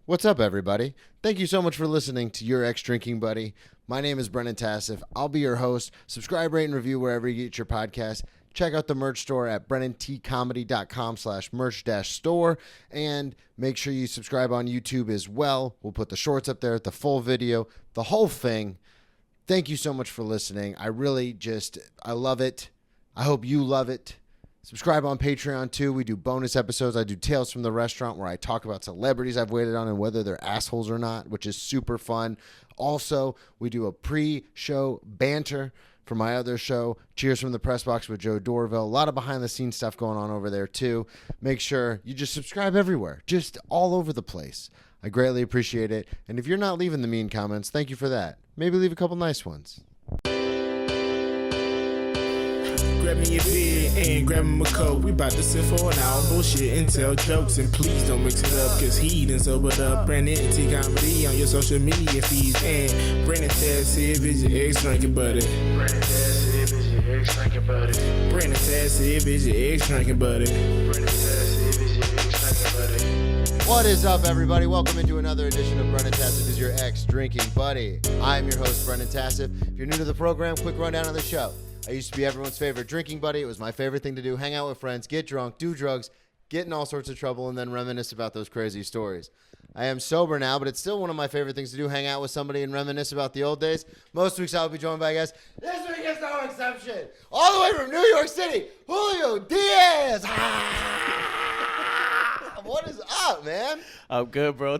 What's up, everybody? Thank you so much for listening to Your Ex-Drinking Buddy. My name is Brennan Tassif. I'll be your host. Subscribe, rate, and review wherever you get your podcast. Check out the merch store at brennantcomedy.com/merch-store. And make sure you subscribe on YouTube as well. We'll put the shorts up there, the full video, the whole thing. Thank you so much for listening. I love it. I hope you love it. Subscribe on Patreon, too. We do bonus episodes. I do Tales from the Restaurant, where I talk about celebrities I've waited on and whether they're assholes or not, which is super fun. Also, we do a pre-show banter for my other show, Cheers from the Press Box with Joe Dorville. A lot of behind-the-scenes stuff going on over there, too. Make sure you just subscribe everywhere, just all over the place. I greatly appreciate it. And if you're not leaving the mean comments, thank you for that. Maybe leave a couple nice ones. Grab me your beer and grab him a coke. We bout to sit for an hour, bullshit and tell jokes. And please don't mix it up, cause he done sobered up. Brennan T Comedy on your social media feeds. And Brennan Tassif is your ex-drinking buddy. Brennan Tassif is your ex-drinking buddy. Brennan Tassif is your ex-drinking buddy. Brennan Tassif is your ex-drinking buddy. What is up, everybody? Welcome into another edition of Brennan Tassif is your ex-drinking buddy. I'm your host, Brennan Tassif. If you're new to the program, quick rundown of the show. I used to be everyone's favorite drinking buddy. It was my favorite thing to do. Hang out with friends, get drunk, do drugs, get in all sorts of trouble, and then reminisce about those crazy stories. I am sober now, but it's still one of my favorite things to do, hang out with somebody and reminisce about the old days. Most weeks I'll be joined by guests. This week is no exception. All the way from New York City, Julio Diaz. What is up, man? I'm good, bro.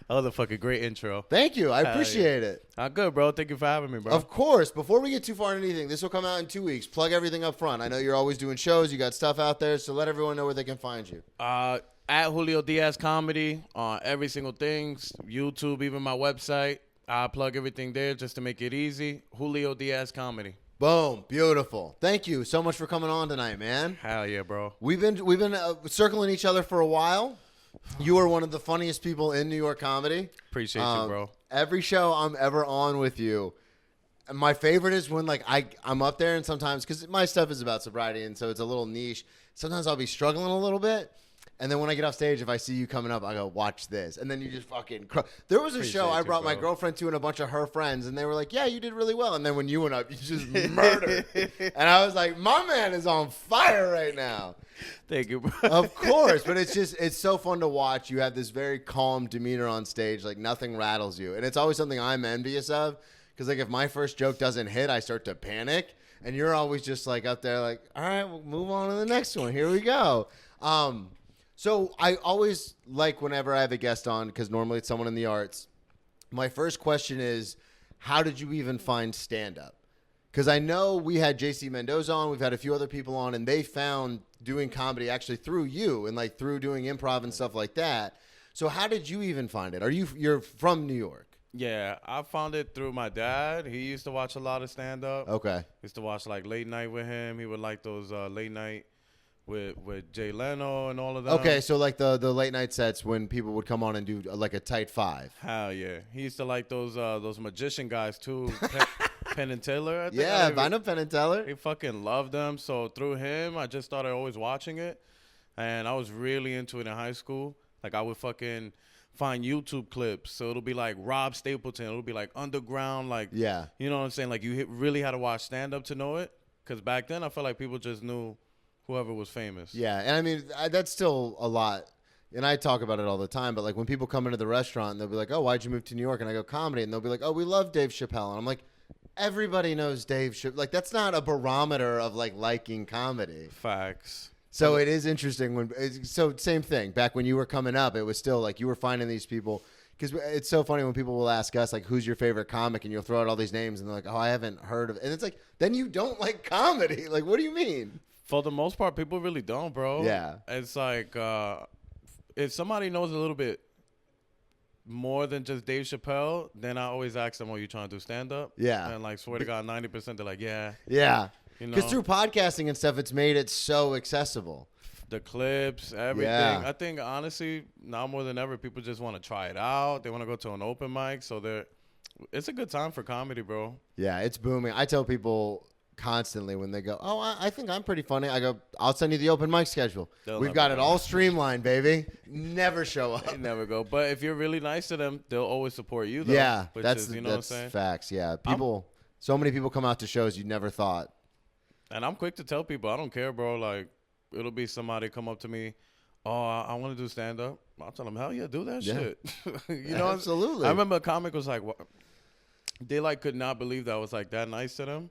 That was a fucking great intro. Thank you. I appreciate it. I'm good, bro. Thank you for having me, bro. Of course. Before we get too far into anything, this will come out in 2 weeks. Plug everything up front. I know you're always doing shows. You got stuff out there, so let everyone know where they can find you. At Julio Diaz Comedy on every single thing, YouTube, even my website. I plug everything there just to make it easy. Julio Diaz Comedy. Boom. Beautiful. Thank you so much for coming on tonight, man. Hell yeah, bro. We've been circling each other for a while. You are one of the funniest people in New York comedy. Appreciate you, bro. Every show I'm ever on with you, my favorite is when like I'm up there and sometimes, because my stuff is about sobriety and so it's a little niche, sometimes I'll be struggling a little bit. And then when I get off stage, if I see you coming up, I go, watch this. And then you just fucking There was a show I brought my girlfriend to and a bunch of her friends, and they were like, yeah, you did really well. And then when you went up, you just murdered. And I was like, my man is on fire right now. Thank you, bro. Of course. But it's so fun to watch. You have this very calm demeanor on stage. Like nothing rattles you. And it's always something I'm envious of. Because like if my first joke doesn't hit, I start to panic. And you're always just like up there like, all right, we'll move on to the next one. Here we go. So I always like whenever I have a guest on, because normally it's someone in the arts, my first question is, how did you even find stand-up? Because I know we had JC Mendoza on, we've had a few other people on, and they found doing comedy actually through you and like through doing improv and stuff like that. So how did you even find it? You're from New York? Yeah, I found it through my dad. He used to watch a lot of stand-up. Okay. Used to watch like late night with him. He would like those late night with Jay Leno and all of that. Okay, so like the late night sets when people would come on and do like a tight five. Hell yeah. He used to like those magician guys too. Penn and Teller, I think. Yeah, I know Penn and Teller. He fucking loved them. So through him, I just started always watching it. And I was really into it in high school. Like I would fucking find YouTube clips. So it'll be like Rob Stapleton. It'll be like underground. Like, yeah. You know what I'm saying? Like you really had to watch stand-up to know it. Because back then, I felt like people just knew whoever was famous. Yeah, and I mean, that's still a lot. And I talk about it all the time, but like when people come into the restaurant, and they'll be like, oh, why'd you move to New York? And I go, comedy. And they'll be like, oh, we love Dave Chappelle. And I'm like, everybody knows Dave Chappelle. Like, that's not a barometer of like liking comedy. Facts. So it is interesting. So same thing. Back when you were coming up, it was still like you were finding these people. Because it's so funny when people will ask us, like, who's your favorite comic? And you'll throw out all these names, and they're like, oh, I haven't heard of it. And it's like, then you don't like comedy. Like, what do you mean? For the most part, people really don't, bro. Yeah. It's like if somebody knows a little bit more than just Dave Chappelle, then I always ask them, are you trying to do stand-up? Yeah. And, like, swear to God, 90% they're like, yeah. Yeah. You know? Because through podcasting and stuff, it's made it so accessible. The clips, everything. Yeah. I think, honestly, now more than ever, people just want to try it out. They want to go to an open mic. So it's a good time for comedy, bro. Yeah, it's booming. I tell people constantly when they go, oh, I think I'm pretty funny. I go, I'll send you the open mic schedule. They'll We've never got it go. all streamlined, baby. Never show up. They never go. But if you're really nice to them, they'll always support you, though. Yeah, which that's is, you know what I'm saying? facts. Yeah, so many people come out to shows you never thought. And I'm quick to tell people, I don't care, bro. Like, it'll be somebody come up to me, oh, I want to do stand-up. I'll tell them, hell yeah, do that shit. You know, absolutely. I remember a comic was like, what? They, like, could not believe that I was, like, that nice to them.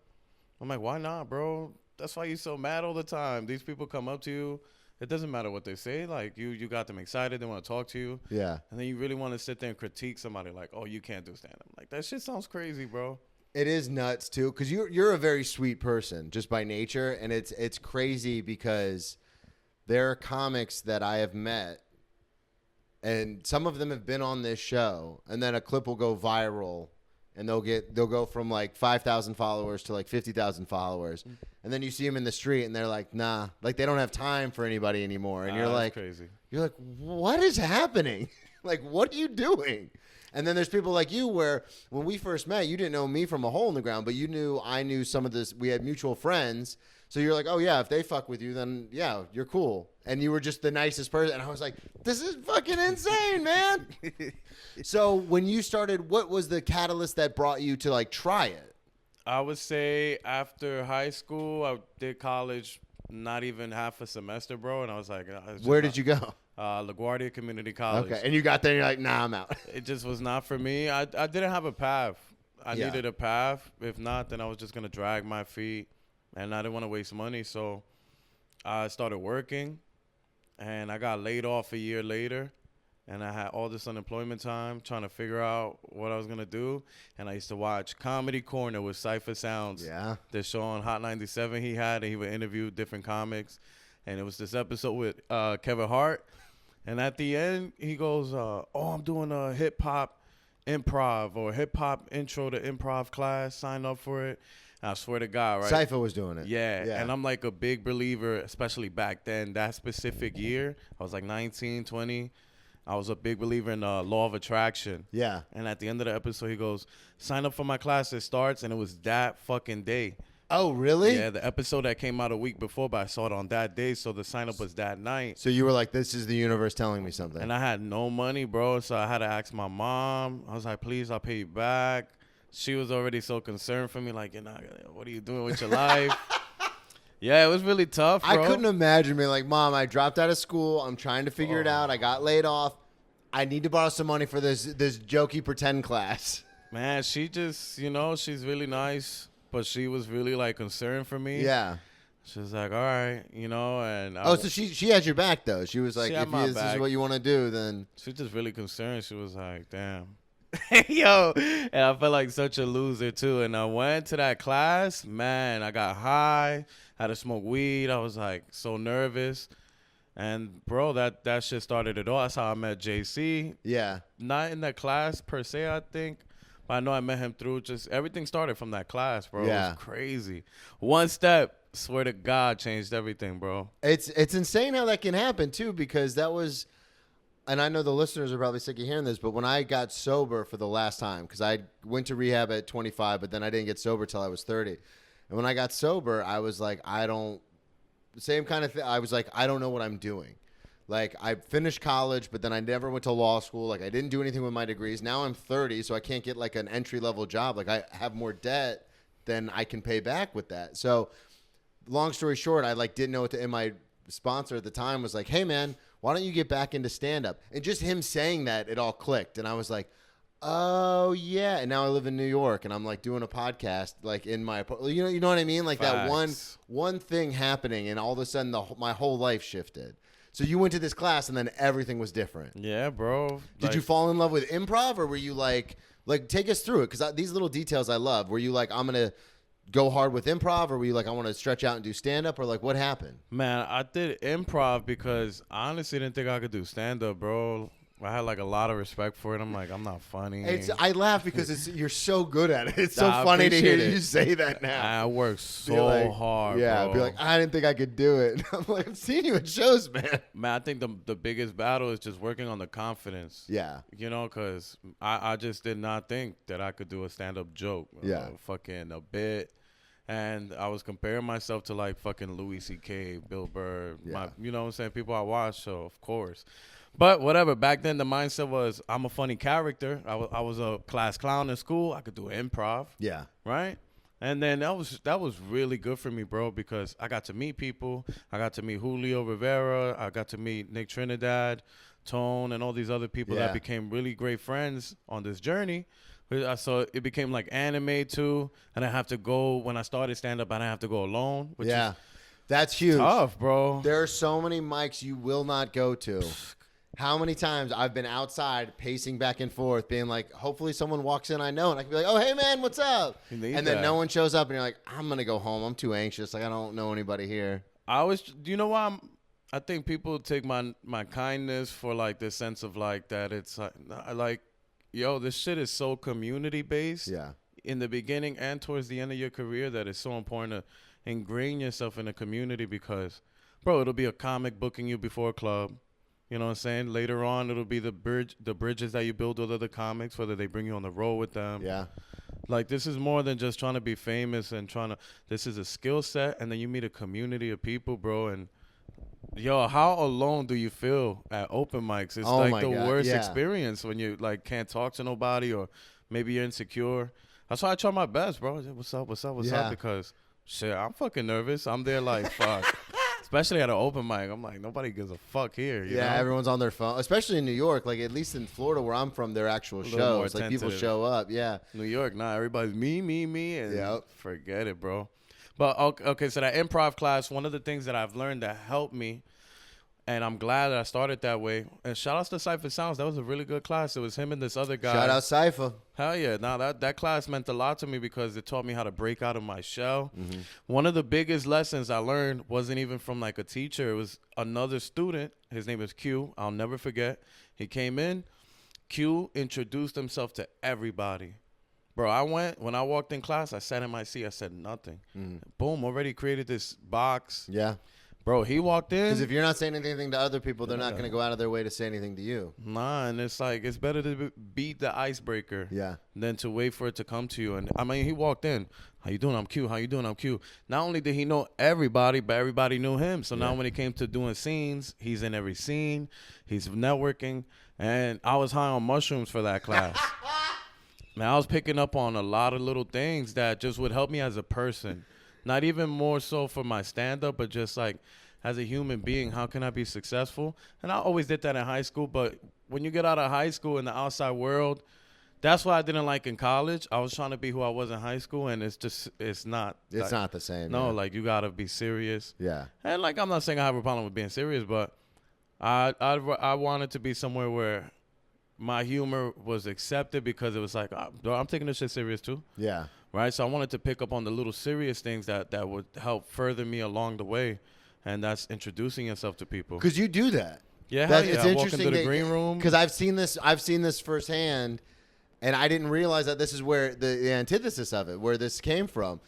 I'm like, why not, bro? That's why you're so mad all the time. These people come up to you. It doesn't matter what they say. Like, you got them excited. They want to talk to you. Yeah. And then you really want to sit there and critique somebody like, oh, you can't do stand-up. Like, that shit sounds crazy, bro. It is nuts too, because you're a very sweet person just by nature, and it's crazy because there are comics that I have met, and some of them have been on this show, and then a clip will go viral, and they'll go from like 5,000 followers to like 50,000 followers, and then you see them in the street, and they're like, nah, like they don't have time for anybody anymore, and you're like, crazy. You're like, what is happening? Like, what are you doing? And then there's people like you where when we first met, you didn't know me from a hole in the ground, but I knew some of this. We had mutual friends. So you're like, oh, yeah, if they fuck with you, then, yeah, you're cool. And you were just the nicest person. And I was like, this is fucking insane, man. So when you started, what was the catalyst that brought you to, like, try it? I would say after high school, I did college not even half a semester, bro. And I was like, Where did you go? LaGuardia Community College. Okay. And you got there and you're like, nah, I'm out. It just was not for me. I didn't have a path. I Yeah. needed a path. If not, then I was just going to drag my feet. And I didn't want to waste money. So I started working. And I got laid off a year later. And I had all this unemployment time trying to figure out what I was going to do. And I used to watch Comedy Corner with Cypher Sounds. Yeah. The show on Hot 97 he had. And he would interview different comics. And it was this episode with Kevin Hart. And at the end, he goes, oh, I'm doing a hip-hop improv or hip-hop intro to improv class. Sign up for it. And I swear to God, right? Cypher was doing it. Yeah. And I'm like a big believer, especially back then, that specific year. I was like 19, 20. I was a big believer in law of attraction. Yeah. And at the end of the episode, he goes, sign up for my class. It starts. And it was that fucking day. Oh, really? Yeah, the episode that came out a week before, but I saw it on that day, so the sign-up was that night. So you were like, this is the universe telling me something. And I had no money, bro, so I had to ask my mom. I was like, please, I'll pay you back. She was already so concerned for me, like, what are you doing with your life? Yeah, it was really tough, bro. I couldn't imagine being like, Mom, I dropped out of school. I'm trying to figure it out. I got laid off. I need to borrow some money for this jokey pretend class. Man, she just, she's really nice. But she was really, like, concerned for me. Yeah. She was like, all right, and... So she had your back, though. She was like, if this is what you want to do, then... She's just really concerned. She was like, damn. Yo. And I felt like such a loser, too. And I went to that class. Man, I got high. Had to smoke weed. I was, like, so nervous. And, bro, that shit started it all. That's how I met JC. Yeah. Not in that class, per se, I think. I know I met him through just everything started from that class, bro. Yeah. It was crazy. One step, swear to God, changed everything, bro. It's insane how that can happen, too, because that was, and I know the listeners are probably sick of hearing this, but when I got sober for the last time, because I went to rehab at 25, but then I didn't get sober till I was 30. And when I got sober, I was like, same kind of thing. I was like, I don't know what I'm doing. Like, I finished college, but then I never went to law school. Like, I didn't do anything with my degrees. Now I'm 30, so I can't get, like, an entry-level job. Like, I have more debt than I can pay back with that. So, long story short, I, like, didn't know what to – and my sponsor at the time was like, hey, man, why don't you get back into stand-up? And just him saying that, it all clicked. And I was like, oh, yeah. And now I live in New York, and I'm, like, doing a podcast, like, in my – you know what I mean? Like, Facts. that one thing happening, and all of a sudden my whole life shifted. So you went to this class and then everything was different. Yeah, bro. Did you fall in love with improv, or were you like take us through it? Because these little details I love. Were you like, I'm going to go hard with improv, or were you like, I want to stretch out and do stand-up, or like what happened? Man, I did improv because I honestly didn't think I could do stand-up, bro. I had like a lot of respect for it. I'm like, I'm not funny. I laugh because you're so good at it. It's so I funny to hear appreciate it. you say that now. I work so hard, yeah, bro. be like, I didn't think I could do it. I'm like, I've seen you at shows, man. Man, I think the biggest battle is just working on the confidence. Yeah. Because I just did not think that I could do a stand-up joke. Yeah. Fucking a bit. And I was comparing myself to like fucking Louis C.K., Bill Burr, Yeah. you know what I'm saying? People I watch, so of course. But whatever. Back then, the mindset was I'm a funny character. I was a class clown in school. I could do improv, Yeah. right? And then that was really good for me, bro, because I got to meet people. I got to meet Julio Rivera. I got to meet Nick Trinidad, Tone, and all these other people Yeah. that became really great friends on this journey. So it became like anime too, and I have to go when I started stand up. I didn't have to go alone, which Yeah. is That's huge. tough, bro. There are so many mics you will not go to. How many times I've been outside pacing back and forth, being like, hopefully someone walks in I know, and I can be like, oh, hey, man, what's up? You need And then that. no one shows up, and you're like, I'm going to go home. I'm too anxious. Like, I don't know anybody here. You know why I think people take my kindness for like this sense of like that it's like, yo, this shit is so community based. Yeah. In the beginning and towards the end of your career, that it's so important to ingrain yourself in a community because, bro, it'll be a comic booking you before a club. You know what I'm saying? Later on, it'll be the bridges that you build with other comics, whether they bring you on the road with them. Yeah. Like, this is more than just trying to be famous and this is a skill set, and then you meet a community of people, bro, and yo, how alone do you feel at open mics? It's Oh like my the God, worst yeah. experience when you like can't talk to nobody or maybe you're insecure. That's why I try my best, bro. What's up? Yeah. Because shit, I'm fucking nervous. I'm there like fuck. Especially at an open mic. I'm like, nobody gives a fuck here. You know? Everyone's on their phone, especially in New York. Like, at least in Florida where I'm from, they're actual little more shows. Like, people attentive. show up. Yeah. New York, nah, everybody's me, and Yep. forget it, bro. But okay, so that improv class, one of the things that I've learned that helped me, and I'm glad that I started that way. And shout outs to Cypher Sounds. That was a really good class. It was him and this other guy. Shout out Cypher. Hell yeah. Now that class meant a lot to me because it taught me how to break out of my shell. Mm-hmm. One of the biggest lessons I learned wasn't even from like a teacher. It was another student. His name is Q. I'll never forget. He came in. Q introduced himself to everybody. Bro, when I walked in class, I sat in my seat. I said nothing. Boom, already created this box. Yeah. Bro, he walked in. Because if you're not saying anything to other people, they're not going to go out of their way to say anything to you. Nah, and it's like, it's better to beat the icebreaker Yeah. than to wait for it to come to you. And I mean, he walked in. How you doing? I'm Q. How you doing? I'm Q. Not only did he know everybody, but everybody knew him. So now when it came to doing scenes, he's in every scene. He's networking. And I was high on mushrooms for that class. Man, I was picking up on a lot of little things that just would help me as a person. Not even more so for my stand-up, but just like as a human being, how can I be successful? And I always did that in high school, but when you get out of high school in the outside world, that's what I didn't like in college. I was trying to be who I was in high school, and it's not. It's like, not the same. No, yeah. like you got to be serious. Yeah. And like I'm not saying I have a problem with being serious, but I wanted to be somewhere where my humor was accepted because it was like, I'm taking this shit serious too. Yeah. Right? So I wanted to pick up on the little serious things that would help further me along the way. And that's introducing yourself to people. Because you do that. Yeah, hell yeah. It's I walk interesting into the green room. Because I've seen this firsthand, and I didn't realize that this is where the antithesis of it, where this came from.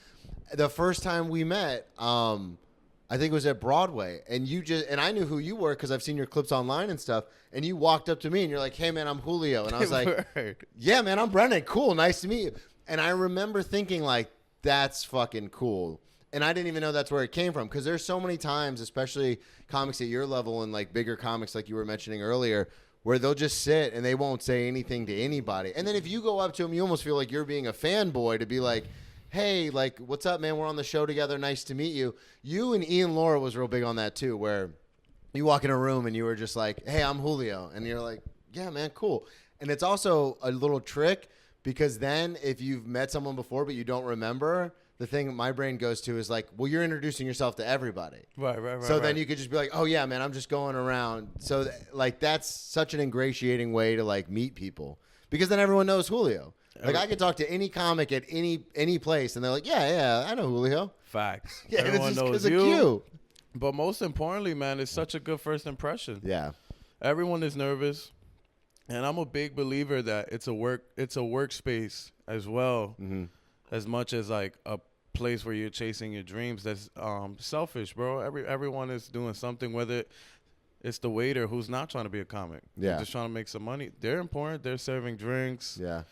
The first time we met, I think it was at Broadway, and I knew who you were because I've seen your clips online and stuff. And you walked up to me and you're like, "Hey man, I'm Julio," and I was like, Word. "Yeah man, I'm Brennan. Cool, nice to meet you." And I remember thinking like, "That's fucking cool." And I didn't even know that's where it came from because there's so many times, especially comics at your level and like bigger comics like you were mentioning earlier, where they'll just sit and they won't say anything to anybody. And then if you go up to them, you almost feel like you're being a fanboy to be like, "Hey, like, what's up, man? We're on the show together. Nice to meet you." You and Ian Laura was real big on that too, where you walk in a room and you were just like, "Hey, I'm Julio." And you're like, "Yeah, man, cool." And it's also a little trick because then if you've met someone before but you don't remember, the thing my brain goes to is like, well, you're introducing yourself to everybody. Right. So then you could just be like, "Oh yeah, man, I'm just going around." So like that's such an ingratiating way to like meet people because then everyone knows Julio. Like I could talk to any comic at any place and they're like, "Yeah, I know Julio." Facts. Yeah, Everyone it's just knows 'cause of you. you. But most importantly, man, it's such a good first impression. Yeah. Everyone is nervous. And I'm a big believer that it's a workspace as well, as much as like a place where you're chasing your dreams. That's selfish, bro. Everyone is doing something, whether it's the waiter who's not trying to be a comic. Yeah. They're just trying to make some money. They're important. They're serving drinks. Yeah.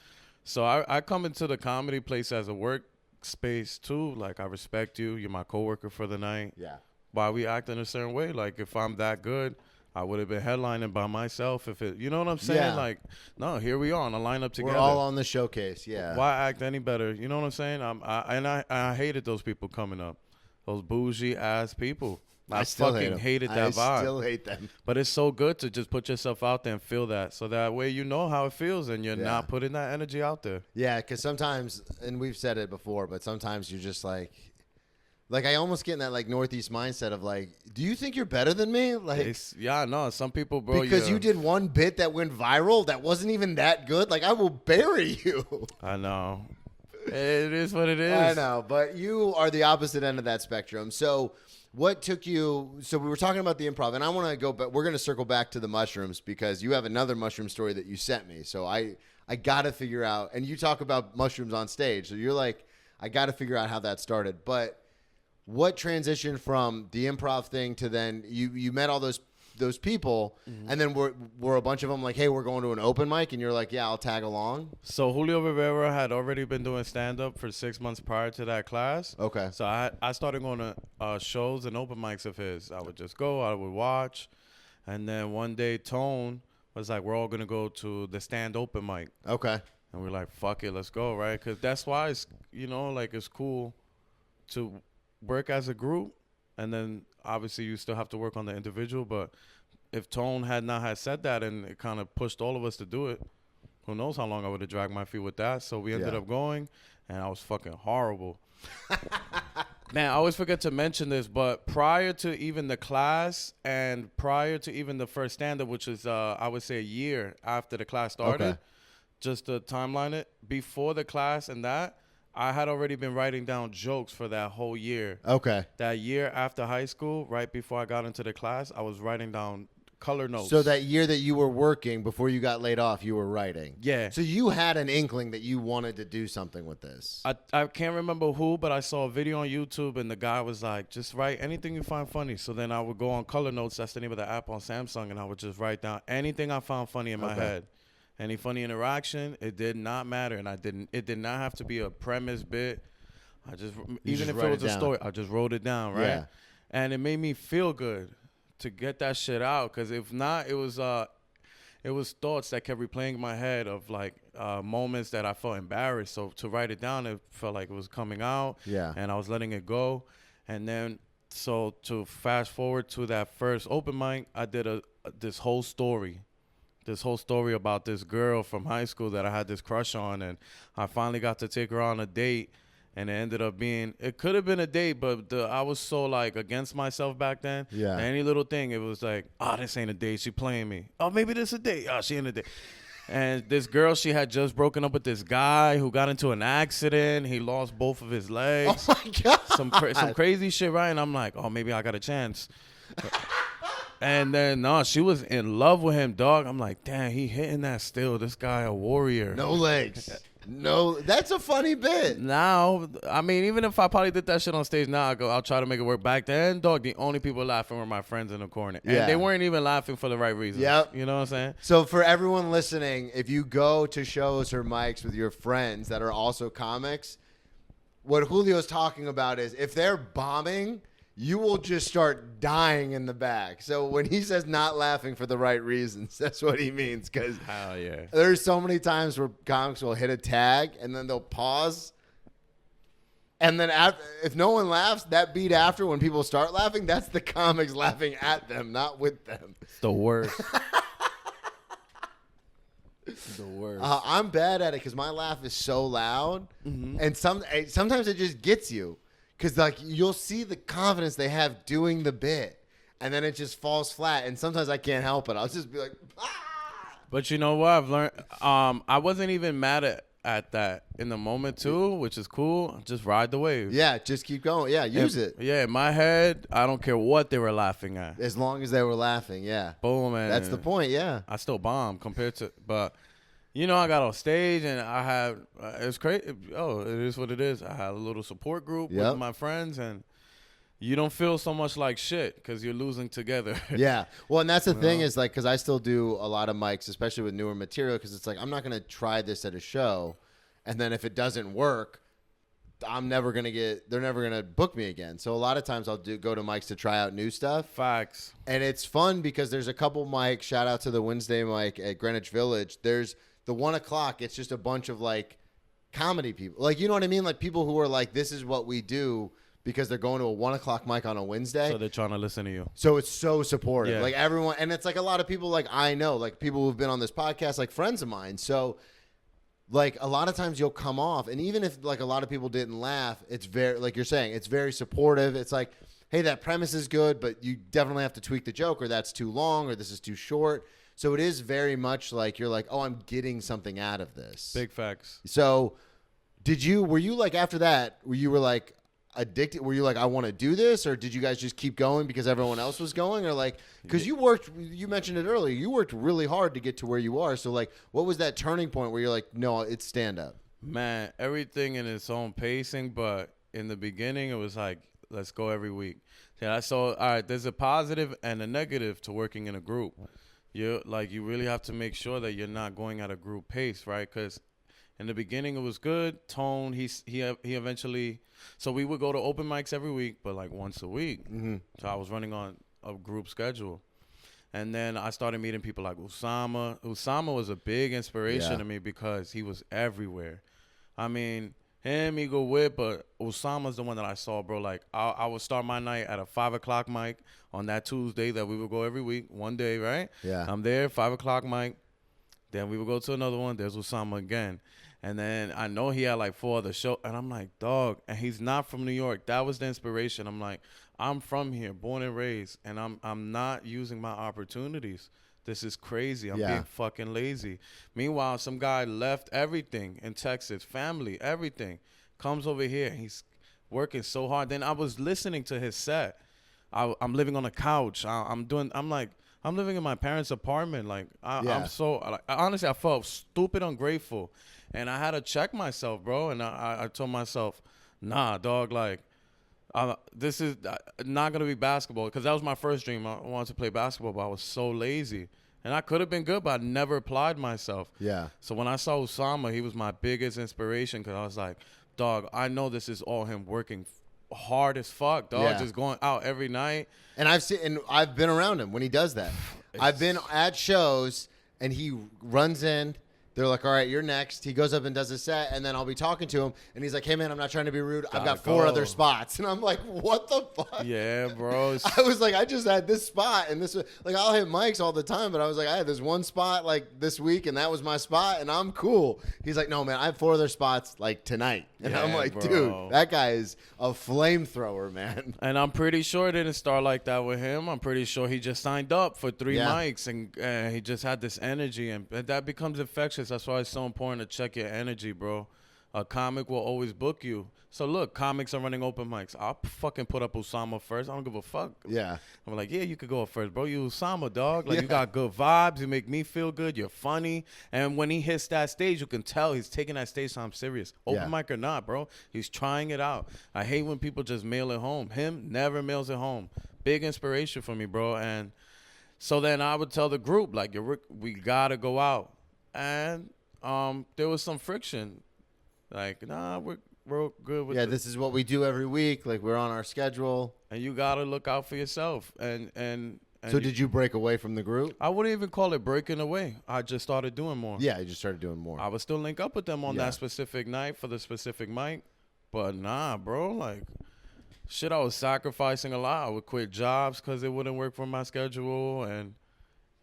So I come into the comedy place as a work space too. Like, I respect you. You're my coworker for the night. Yeah. Why we act in a certain way? Like, if I'm that good, I would have been headlining by myself. If it, you know what I'm saying? Yeah. Like, no, here we are on a lineup together. We're all on the showcase. Yeah. Why act any better? You know what I'm saying? I hated those people coming up, those bougie ass people. I still fucking hated that vibe. I still hate them. But it's so good to just put yourself out there and feel that, so that way you know how it feels and you're not putting that energy out there. Yeah, because sometimes, and we've said it before, but sometimes you're just like I almost get in that like Northeast mindset of like, do you think you're better than me? Like, yeah, no, some people, bro, because you did one bit that went viral that wasn't even that good. Like, I will bury you. I know. It is what it is. I know, but you are the opposite end of that spectrum. So what took you? So we were talking about the improv, and I want to go, but we're going to circle back to the mushrooms because you have another mushroom story that you sent me. So I got to figure out, and you talk about mushrooms on stage. So you're like, I got to figure out how that started. But what transitioned from the improv thing to then you met all those people, and then were a bunch of them like, hey, we're going to an open mic, and you're like, yeah, I'll tag along. So Julio Rivera had already been doing stand-up for 6 months prior to that class. Okay. So I started going to shows and open mics of his. I would just go, I would watch, and then one day Tone was like, we're all going to go to the stand open mic. Okay. And we're like, fuck it, let's go, right? Because that's why it's, like, it's cool to work as a group, and then obviously you still have to work on the individual. But if Tone had not had said that, and it kind of pushed all of us to do it, who knows how long I would have dragged my feet with that. So we ended up going, and I was fucking horrible. Man, I always forget to mention this, but prior to even the class and prior to even the first stand-up, which is I would say a year after the class started, just to timeline it, before the class and that, I had already been writing down jokes for that whole year. Okay. That year after high school, right before I got into the class, I was writing down color notes. So that year that you were working before you got laid off, you were writing. Yeah. So you had an inkling that you wanted to do something with this. I can't remember who, but I saw a video on YouTube, and the guy was like, just write anything you find funny. So then I would go on Color Notes. That's the name of the app on Samsung, and I would just write down anything I found funny in my head. Any funny interaction, it did not matter, and it did not have to be a premise bit. Even if it was a story, I just wrote it down, right? Yeah. And it made me feel good to get that shit out, because if not, it was thoughts that kept replaying in my head of like moments that I felt embarrassed. So to write it down, it felt like it was coming out. Yeah. And I was letting it go. And then so to fast forward to that first open mic, I did this whole story about this girl from high school that I had this crush on, and I finally got to take her on a date. And it ended up being, it could have been a date, but I was so like against myself back then. Yeah. Any little thing, it was like, oh, this ain't a date. She playing me. Oh, maybe this a date. Oh, she ain't a date. And this girl, she had just broken up with this guy who got into an accident. He lost both of his legs. Oh my God. Some crazy shit, right? And I'm like, oh, maybe I got a chance. And then, no, she was in love with him, dog. I'm like, damn, he hitting that still. This guy a warrior. No legs. No, that's a funny bit. Now, I mean, even if I probably did that shit on stage now, I'll try to make it work. Back then, dog, the only people laughing were my friends in the corner. And they weren't even laughing for the right reasons. Yep. You know what I'm saying? So for everyone listening, if you go to shows or mics with your friends that are also comics, what Julio's talking about is if they're bombing, you will just start dying in the back. So when he says not laughing for the right reasons, that's what he means. Because hell yeah, there's so many times where comics will hit a tag and then they'll pause. And then if no one laughs, that beat after when people start laughing, that's the comics laughing at them, not with them. It's the worst. The worst. I'm bad at it because my laugh is so loud. Mm-hmm. And sometimes it just gets you. Because, like, you'll see the confidence they have doing the bit, and then it just falls flat. And sometimes I can't help it. I'll just be like, ah! But you know what I've learned? I wasn't even mad at that in the moment, too, which is cool. Just ride the wave. Yeah, just keep going. Yeah, use it. Yeah, in my head, I don't care what they were laughing at. As long as they were laughing, yeah. Boom, man. That's the point, yeah. I still bomb compared to, but... You know, I got on stage and I had, it's crazy. Oh, it is what it is. I had a little support group with my friends, and you don't feel so much like shit because you're losing together. Yeah. Well, and that's the thing is, like, because I still do a lot of mics, especially with newer material, because it's like, I'm not going to try this at a show. And then if it doesn't work, they're never gonna book me again. So a lot of times I'll go to mics to try out new stuff. Facts. And it's fun because there's a couple mics. Shout out to the Wednesday mic at Greenwich Village. There's the 1 o'clock. It's just a bunch of like comedy people. Like, you know what I mean? Like people who are like, this is what we do because they're going to a 1 o'clock mic on a Wednesday. So they're trying to listen to you. So it's so supportive. Yeah. Like everyone. And it's like a lot of people like I know, like people who've been on this podcast, like friends of mine. So like a lot of times you'll come off, and even if like a lot of people didn't laugh, it's very, like you're saying, it's very supportive. It's like, hey, that premise is good, but you definitely have to tweak the joke, or that's too long, or this is too short. So it is very much like you're like, oh, I'm getting something out of this. Big facts. So were you like after that, you were like addicted? Were you like, I want to do this, or did you guys just keep going because everyone else was going, or like, because you mentioned it earlier, you worked really hard to get to where you are. So like, what was that turning point where you're like, no, it's stand up? Man, everything in its own pacing, but in the beginning it was like, let's go every week. Yeah, I saw, all right, there's a positive and a negative to working in a group. You really have to make sure that you're not going at a group pace, right? Because in the beginning it was good. Tone, he eventually, so we would go to open mics every week, but like once a week. Mm-hmm. So I was running on a group schedule. And then I started meeting people like Usama. Usama was a big inspiration to me because he was everywhere. I mean, him, Eagle Whip, but Usama's the one that I saw, bro. Like, I would start my night at a 5 o'clock mic on that Tuesday that we would go every week, one day, right? Yeah. I'm there, 5 o'clock mic. Then we would go to another one. There's Usama again. And then I know he had like 4 other shows. And I'm like, dog. And he's not from New York. That was the inspiration. I'm like, I'm from here, born and raised. And I'm not using my opportunities. This is crazy. I'm being fucking lazy. Meanwhile, some guy left everything in Texas, family, everything, comes over here. He's working so hard. Then I was listening to his set. I'm living on a couch. I'm living in my parents' apartment. Like, honestly, I felt stupid, ungrateful. And I had to check myself, bro. And I told myself, nah, dog, like, this is not going to be basketball. Because that was my first dream. I wanted to play basketball, but I was so lazy. And I could have been good, but I never applied myself. Yeah. So when I saw Usama, he was my biggest inspiration because I was like, dog, I know this is all him working hard as fuck, dog, just going out every night. And I've been around him when he does that. I've been at shows and he runs in. They're like, all right, you're next. He goes up and does a set, and then I'll be talking to him, and he's like, hey, man, I'm not trying to be rude. I've got 4 other spots. And I'm like, what the fuck? Yeah, bro. I was like, I just had this spot, and this, like, I'll hit mics all the time, but I was like, I had this one spot, like, this week, and that was my spot, and I'm cool. He's like, no, man, I have 4 other spots, like, tonight. And I'm like, bro, dude, that guy is a flamethrower, man. And I'm pretty sure it didn't start like that with him. I'm pretty sure he just signed up for 3 mics, and he just had this energy, and that becomes infectious. That's why it's so important to check your energy, bro. A comic will always book you. So look, comics are running open mics. I'll fucking put up Usama first. I don't give a fuck. Yeah. I'm like, yeah, you could go up first, bro. You Usama, dog. Like, you got good vibes. You make me feel good. You're funny. And when he hits that stage, you can tell he's taking that stage time serious. Open mic or not, bro. He's trying it out. I hate when people just mail it home. Him never mails it home. Big inspiration for me, bro. And so then I would tell the group, like, we got to go out. And there was some friction. Like, nah, we're good with this is what we do every week. Like, we're on our schedule. And you got to look out for yourself. And so did you break away from the group? I wouldn't even call it breaking away. I just started doing more. Yeah, you just started doing more. I would still link up with them on that specific night for the specific mic. But nah, bro, like, shit, I was sacrificing a lot. I would quit jobs because it wouldn't work for my schedule. And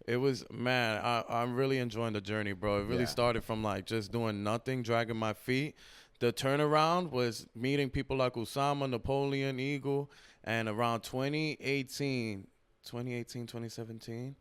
it was, man, I'm really enjoying the journey, bro. It really started from, like, just doing nothing, dragging my feet. The turnaround was meeting people like Usama, Napoleon, Eagle. And around 2017,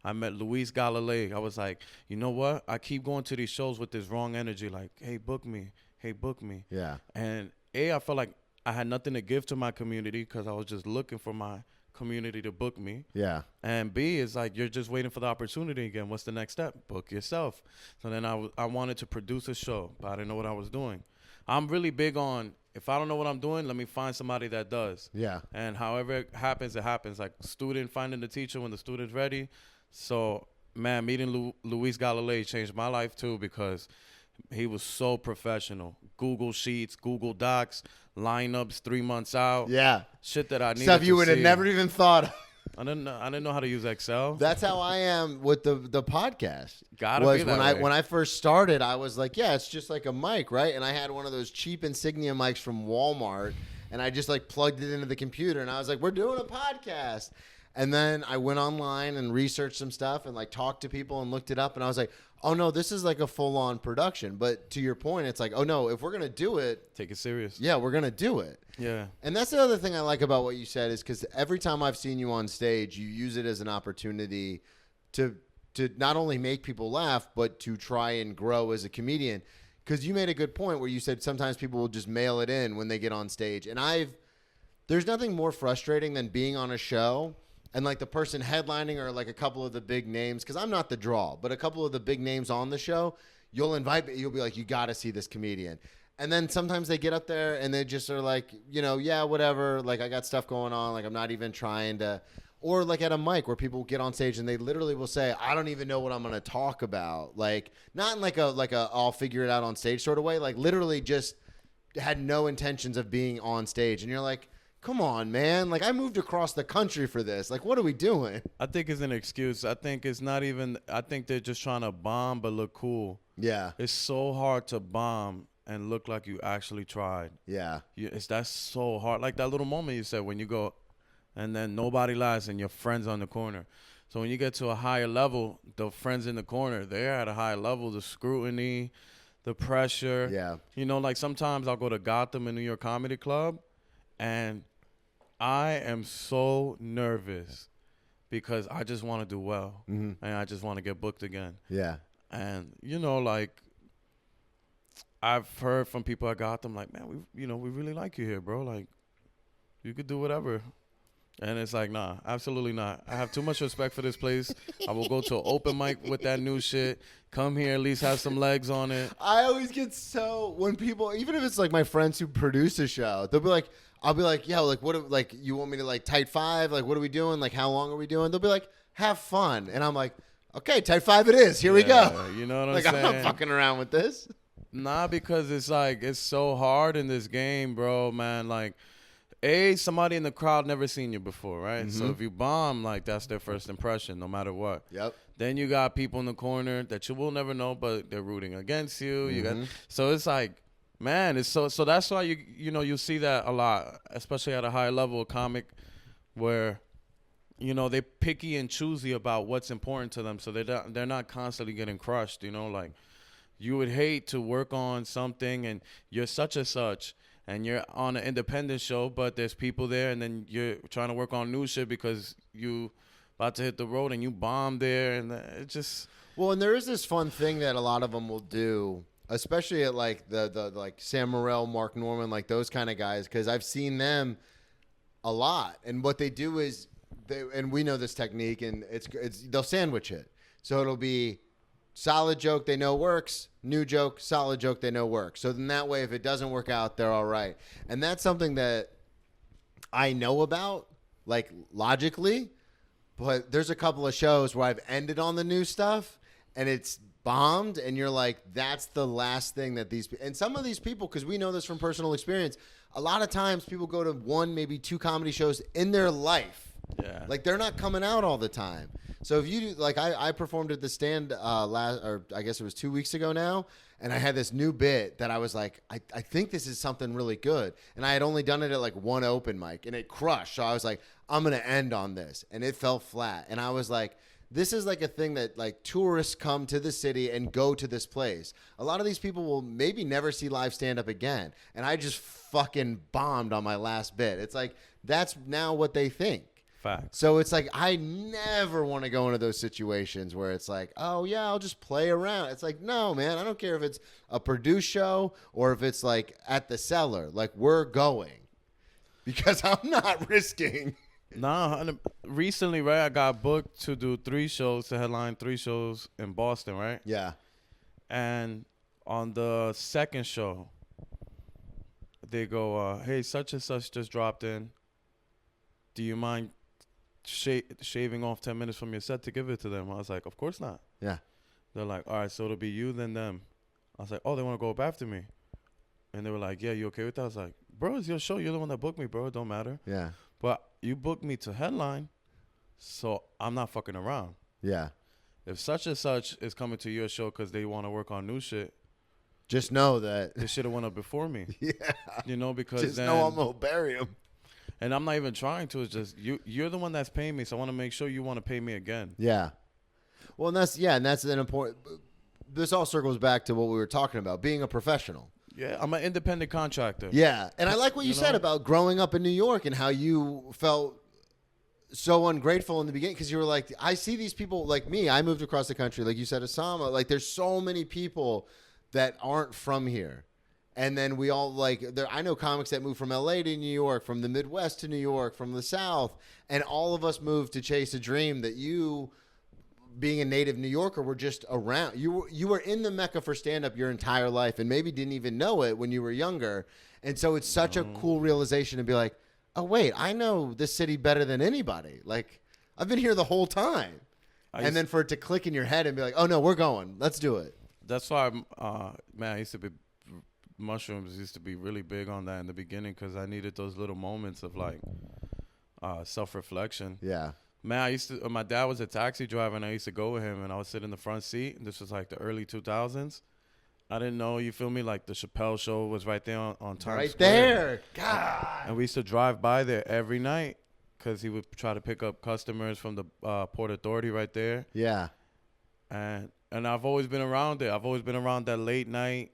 I met Luis Galilei. I was like, you know what? I keep going to these shows with this wrong energy, like, hey, book me. Hey, book me. Yeah. And I felt like I had nothing to give to my community because I was just looking for my community to book me. Yeah. And B is like, you're just waiting for the opportunity again. What's the next step? Book yourself. So then I wanted to produce a show, but I didn't know what I was doing. I'm really big on, if I don't know what I'm doing, let me find somebody that does. Yeah. And however it happens, it happens. Like, student finding the teacher when the student's ready. So, man, meeting Luis Galilei changed my life too, because He was so professional. Google Sheets, Google Docs, lineups 3 months out. Yeah. Shit that I needed Stuff you to would have see. never even thought of. I didn't know how to use Excel. That's how I am with the podcast. Gotta was be that way. when I first started, I was like, yeah, it's just like a mic, right? And I had one of those cheap Insignia mics from Walmart, and I just like plugged it into the computer, and I was like, we're doing a podcast. And then I went online and researched some stuff and like talked to people and looked it up, and I was like, oh no, this is like a full-on production. But to your point, it's like, oh no, if we're gonna do it, Take it serious. yeah, we're gonna do it. Yeah. And that's the other thing I like about what you said is because every time I've seen you on stage, you use it as an opportunity to not only make people laugh, but to try and grow as a comedian. Because you made a good point where you said sometimes people will just mail it in when they get on stage. And there's nothing more frustrating than being on a show and like the person headlining or like a couple of the big names, because I'm not the draw, but a couple of the big names on the show, you'll be like, you got to see this comedian. And then sometimes they get up there and they just are like, yeah, whatever. Like, I got stuff going on. Like, I'm not even trying to. Or like at a mic where people get on stage and they literally will say, I don't even know what I'm going to talk about. Like, not in like a I'll figure it out on stage sort of way. Like, literally just had no intentions of being on stage. And you're like, come on, man. Like, I moved across the country for this. Like, what are we doing? I think it's an excuse. I think it's not even. I think they're just trying to bomb but look cool. Yeah. It's so hard to bomb and look like you actually tried. Yeah. That's so hard. Like that little moment you said when you go and then nobody laughs and your friend's on the corner. So when you get to a higher level, the friends in the corner, they're at a higher level. The scrutiny, the pressure. Yeah. Like sometimes I'll go to Gotham in New York Comedy Club and I am so nervous because I just want to do well. And I just want to get booked again. Yeah. And, like, I've heard from people at Gotham, like, man, we really like you here, bro. Like, you could do whatever. And it's like, nah, absolutely not. I have too much respect for this place. I will go to an open mic with that new shit. Come here, at least have some legs on it. I always get when people, even if it's like my friends who produce a show, they'll be like, I'll be like, yeah, like, like, you want me to like tight five? Like, what are we doing? Like, how long are we doing? They'll be like, have fun. And I'm like, okay, type 5 it is. Here we go. You know what like, I'm saying? I'm not fucking around with this. Nah, because it's like, it's so hard in this game, bro, man. Like, somebody in the crowd never seen you before, right? So if you bomb, like, that's their first impression, no matter what. Yep. Then you got people in the corner that you will never know, but they're rooting against you. So it's like, man, it's so that's why you see that a lot, especially at a higher level of comic, where they're picky and choosy about what's important to them, so they're not constantly getting crushed. Like you would hate to work on something and you're such and such, and you're on an independent show, but there's people there, and then you're trying to work on new shit because you about to hit the road and you bomb there, and it just. Well, and there is this fun thing that a lot of them will do, especially at like the like Sam Morril, Mark Norman, like those kind of guys, because I've seen them a lot. And what they do is and we know this technique, and it's they'll sandwich it. So it'll be solid joke they know works, new joke, solid joke they know works. So then that way, if it doesn't work out, they're all right. And that's something that I know about, like logically, but there's a couple of shows where I've ended on the new stuff and it's bombed, and you're like, that's the last thing that and some of these people, because we know this from personal experience, a lot of times people go to 1, maybe 2 comedy shows in their life. Yeah. Like, they're not coming out all the time. So if you like, I performed at the Stand I guess it was 2 weeks ago now, and I had this new bit that I was like, I think this is something really good, and I had only done it at like 1 open mic, and it crushed. So I was like, I'm gonna end on this, and it fell flat, and I was like, this is like a thing that like tourists come to the city and go to this place. A lot of these people will maybe never see live stand-up again, and I just fucking bombed on my last bit. It's like, that's now what they think. Facts. So it's like, I never want to go into those situations where it's like, oh yeah, I'll just play around. It's like, no, man, I don't care if it's a produced show or if it's like at the Cellar. Like, we're going, because I'm not risking. Nah, recently, right, I got booked to do 3 shows, to headline 3 shows in Boston, right? Yeah. And on the second show, they go, hey, such and such just dropped in. Do you mind shaving off 10 minutes from your set to give it to them? I was like, of course not. Yeah. They're like, all right, so it'll be you, then them. I was like, oh, they want to go up after me. And they were like, yeah, you okay with that? I was like, bro, it's your show. You're the one that booked me, bro. It don't matter. Yeah. But you booked me to headline, so I'm not fucking around. Yeah. If such and such is coming to your show because they want to work on new shit, just know that they should have went up before me. Yeah. You know, because just then, know I'm gonna bury him. And I'm not even trying to. It's just you're the one that's paying me, so I want to make sure you want to pay me again. Yeah. Well, and that's an important. This all circles back to what we were talking about, being a professional. Yeah, I'm an independent contractor. Yeah, and I like what you said about growing up in New York and how you felt so ungrateful in the beginning because you were like, I see these people like me. I moved across the country, like you said, Osama. Like, there's so many people that aren't from here. And then we all I know comics that moved from LA to New York, from the Midwest to New York, from the South. And all of us moved to chase a dream that you, being a native New Yorker, were just around. You were in the Mecca for stand-up your entire life and maybe didn't even know it when you were younger. And so it's such a cool realization to be like, oh, wait, I know this city better than anybody. Like, I've been here the whole time. And then for it to click in your head and be like, oh, no, we're going. Let's do it. That's why, mushrooms used to be really big on that in the beginning because I needed those little moments of like self-reflection. Yeah. Man, my dad was a taxi driver and I used to go with him and I would sit in the front seat. And this was like the early 2000s. I didn't know, you feel me? Like the Chappelle show was right there on Times Square. Right there. God. And we used to drive by there every night because he would try to pick up customers from the Port Authority right there. Yeah. And I've always been around it. I've always been around that late night.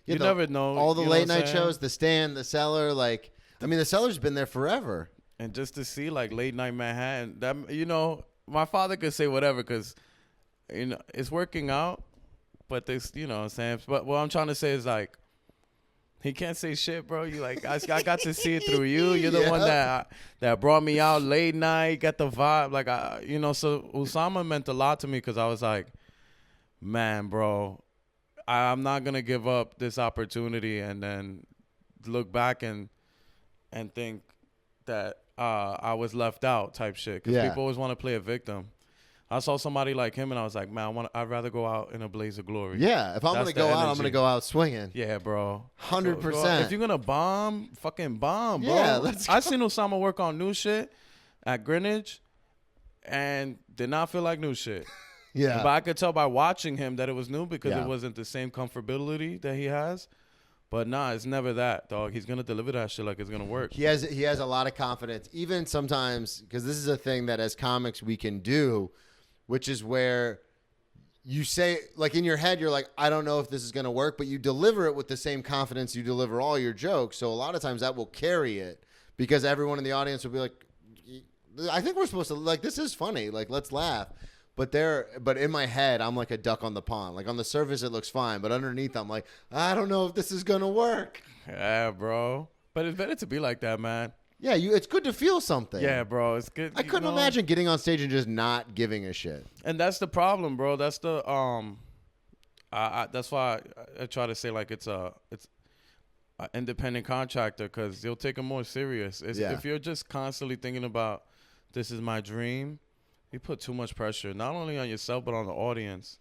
Yeah, you never know. All the late night saying? shows, the Stand, the Cellar, the Cellar's been there forever. And just to see like late night Manhattan, that my father could say whatever because it's working out, but this, what I'm saying. But what I'm trying to say is like, he can't say shit, bro. You like I got to see it through you. You're the one that brought me out late night, got the vibe, like So Osama meant a lot to me because I was like, man, bro, I'm not gonna give up this opportunity and then look back and think that I was left out type shit. Because people always want to play a victim. I saw somebody like him and I was like, man, I'd rather go out in a blaze of glory. Yeah, if I'm gonna go out, I'm gonna go out swinging. Yeah, bro. 100%. If you're gonna bomb, fucking bomb, bro. Yeah, let's go. I seen Osama work on new shit at Greenwich, and did not feel like new shit. Yeah, but I could tell by watching him that it was new because it wasn't the same comfortability that he has. But nah, it's never that, dog. He's gonna deliver that shit like it's gonna work. He has a lot of confidence, even sometimes, because this is a thing that as comics we can do, which is where you say, like in your head, you're like, I don't know if this is gonna work, but you deliver it with the same confidence you deliver all your jokes. So a lot of times that will carry it because everyone in the audience will be like, I think we're supposed to this is funny, like let's laugh. But in my head, I'm like a duck on the pond. Like on the surface, it looks fine, but underneath, I'm like, I don't know if this is gonna work. Yeah, bro. But it's better to be like that, man. Yeah, it's good to feel something. Yeah, bro, it's good. I couldn't imagine getting on stage and just not giving a shit. And that's the problem, bro. That's the that's why I try to say like it's a independent contractor because you'll take it more serious. If you're just constantly thinking about this is my dream. You put too much pressure, not only on yourself, but on the audience.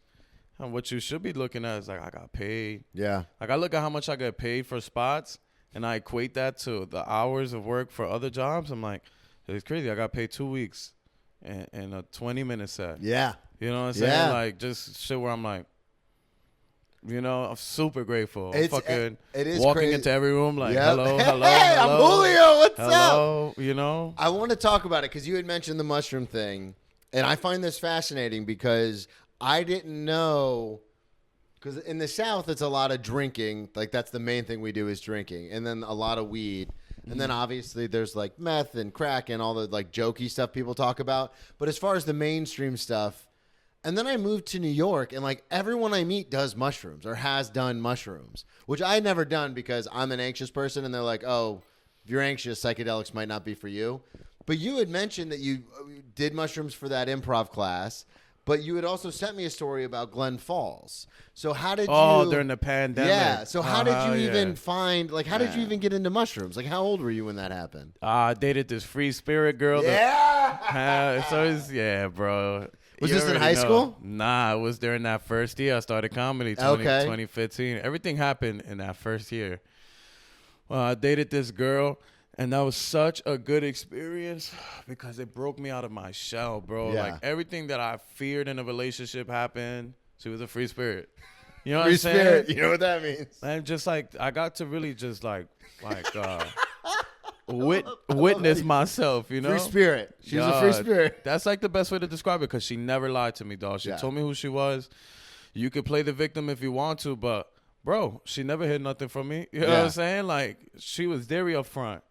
And what you should be looking at is like, I got paid. Yeah. Like I look at how much I get paid for spots and I equate that to the hours of work for other jobs. I'm like, it's crazy. I got paid 2 weeks in a 20-minute set. Yeah. You know what I'm saying? Yeah. Like just shit where I'm like, I'm super grateful. It is walking crazy. Into every room like, hello, hello, hey, hello. I'm Julio. What's up? I want to talk about it because you had mentioned the mushroom thing. And I find this fascinating because I didn't know, because in the South, it's a lot of drinking. Like, that's the main thing we do is drinking. And then a lot of weed. And then, obviously, there's, like, meth and crack and all the, like, jokey stuff people talk about. But as far as the mainstream stuff, and then I moved to New York, and, like, everyone I meet does mushrooms or has done mushrooms, which I had never done because I'm an anxious person. And they're like, oh, if you're anxious, psychedelics might not be for you. But you had mentioned that you did mushrooms for that improv class, but you had also sent me a story about Glen Falls. So how did you... Oh, during the pandemic. Yeah. So how did you even find... Like, how did you even get into mushrooms? Like, how old were you when that happened? I dated this free spirit girl. Yeah! So it's... Yeah, bro. Was You this in already high know. school? Nah, it was during that first year I started comedy, 2015. Everything happened in that first year. I dated this girl, and that was such a good experience because it broke me out of my shell, bro. Yeah. Like, everything that I feared in a relationship happened. She was a free spirit. You know what Free I'm saying? spirit. You know what that means? And just like, I got to really just witness myself, you know? Free spirit. She was a free God, spirit. That's like the best way to describe it because she never lied to me, dog. She Yeah. told me who she was. You could play the victim if you want to, but bro, she never hid nothing from me. You know what I'm saying? Like, she was very upfront.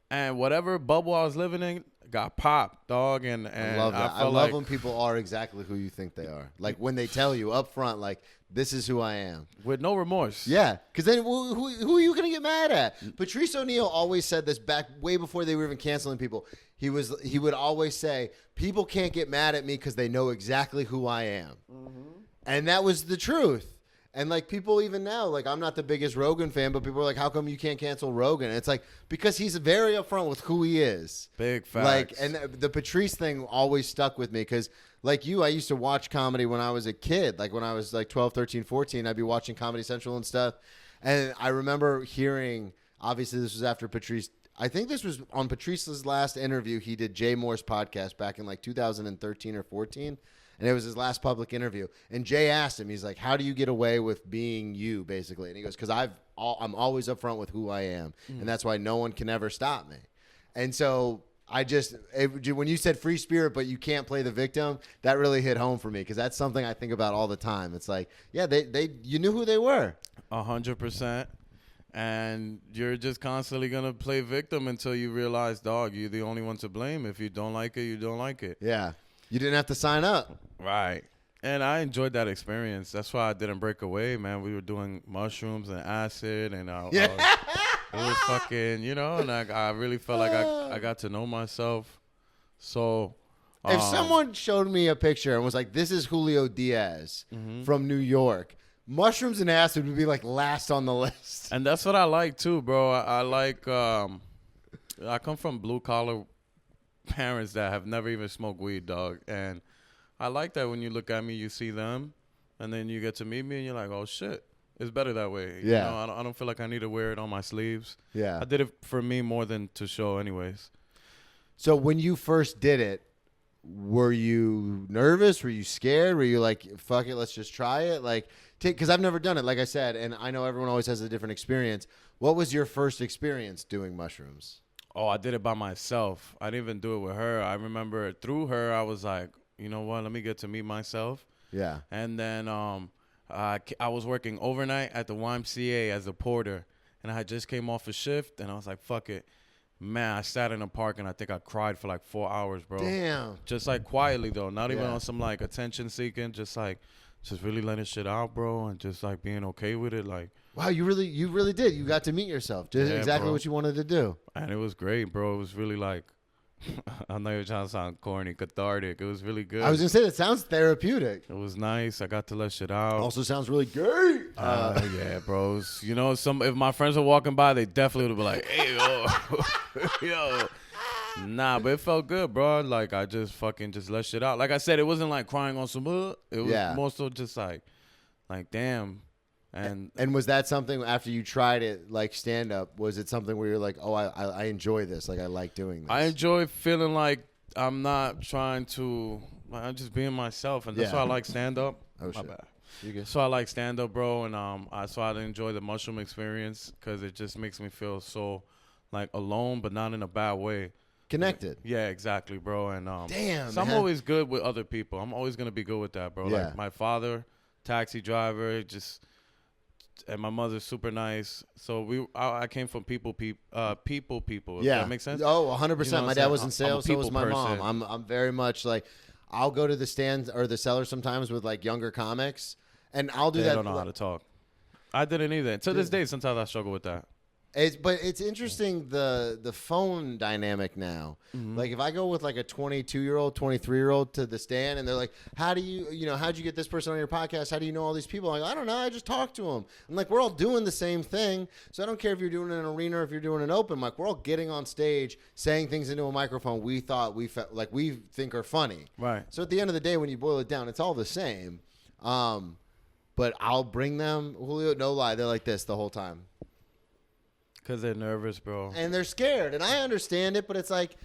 And whatever bubble I was living in got popped, dog. And I love that. I love when people are exactly who you think they are. Like when they tell you up front, like, this is who I am. with no remorse. Yeah, because then who are you going to get mad at? Patrice O'Neal always said this back way before they were even canceling people. He would always say, people can't get mad at me because they know exactly who I am. Mm-hmm. And that was the truth. And like people even now, like I'm not the biggest Rogan fan, but people are like, how come you can't cancel Rogan? And it's like, because he's very upfront with who he is. Big facts. Like, and the Patrice thing always stuck with me because like you, I used to watch comedy when I was a kid. Like when I was like 12, 13, 14, I'd be watching Comedy Central and stuff. And I remember hearing, obviously this was after Patrice, I think this was on Patrice's last interview. He did Jay Moore's podcast back in like 2013 or 14. And it was his last public interview. And Jay asked him, he's like, how do you get away with being you, basically? And he goes, because I'm always upfront with who I am. And that's why no one can ever stop me. And so when you said free spirit, but you can't play the victim, that really hit home for me because that's something I think about all the time. It's like, yeah, you knew who they were. 100%. And you're just constantly going to play victim until you realize, dog, you're the only one to blame. If you don't like it, you don't like it. Yeah. You didn't have to sign up. Right. And I enjoyed that experience. That's why I didn't break away, man. We were doing mushrooms and acid, and it was fucking, you know, and I really felt like I got to know myself. So if someone showed me a picture and was like, this is Julio Diaz from New York, mushrooms and acid would be like last on the list. And that's what I like too, bro. I like, I come from blue collar parents that have never even smoked weed, dog. And I like that when you look at me, you see them, and then you get to meet me, and you're like, oh, shit. It's better that way. Yeah. You know, I don't feel like I need to wear it on my sleeves. Yeah. I did it for me more than to show anyways. So when you first did it, were you nervous? Were you scared? Were you like, fuck it, let's just try it? Like, because I've never done it, like I said, and I know everyone always has a different experience. What was your first experience doing mushrooms? Oh, I did it by myself. I didn't even do it with her. I remember through her, I was like, you know what? Let me get to meet myself. Yeah. And then I was working overnight at the YMCA as a porter, and I just came off a shift, and I was like, fuck it. Man, I sat in a park, and I think I cried for like 4 hours, bro. Damn. Just like quietly, though. Not even Yeah. on some like attention seeking. Just really letting shit out, bro, and just like being okay with it. Like, Wow, you really did. You got to meet yourself. Just Yeah, exactly bro. what you wanted to do. and it was great, bro. It was really like, I'm not even trying to sound corny, cathartic. It was really good. I was going to say, that sounds therapeutic. It was nice. I got to let shit out. Also sounds really gay. Yeah, bros. You know, if my friends were walking by, they definitely would be like, "Hey, yo, yo." Nah, but it felt good, bro. Like I just let shit out. Like I said, it wasn't like crying on some. It was more so just like damn. And was that something after you tried it, like stand up? Was it something where you're like, oh, I enjoy this, like I like doing this? I enjoy feeling like I'm not trying to. Like, I'm just being myself, and that's why I like stand up. Oh My shit. bad. You good? So I like stand up, bro, and so I enjoy the mushroom experience because it just makes me feel so like alone, but not in a bad way. Connected. Yeah, exactly, bro. And Damn, so I'm man. always good with other people. I'm always gonna be good with that, bro. Yeah. Like my father, taxi driver, and my mother's super nice. So I came from people. If that makes sense. Oh, 100%. You know what My I'm dad saying? was in I'm a sales, so was people my person. mom. I'm very much like, I'll go to the stands or the cellar sometimes with like younger comics, and I'll do They that. don't know how to talk. I didn't either. To this day, sometimes I struggle with that. But it's interesting the phone dynamic now. Like if I go with like a 22-year-old, 23-year-old to the stand, and they're like, "How do how'd you get this person on your podcast? How do you know all these people?" I'm like, I don't know. I just talk to them. I'm like, we're all doing the same thing. So I don't care if you're doing an arena or if you're doing an open mic. We're all getting on stage, saying things into a microphone we think are funny. Right. So at the end of the day, when you boil it down, it's all the same. But I'll bring them, Julio. No lie, they're like this the whole time. Because they're nervous, bro. And they're scared. And I understand it, but it's like,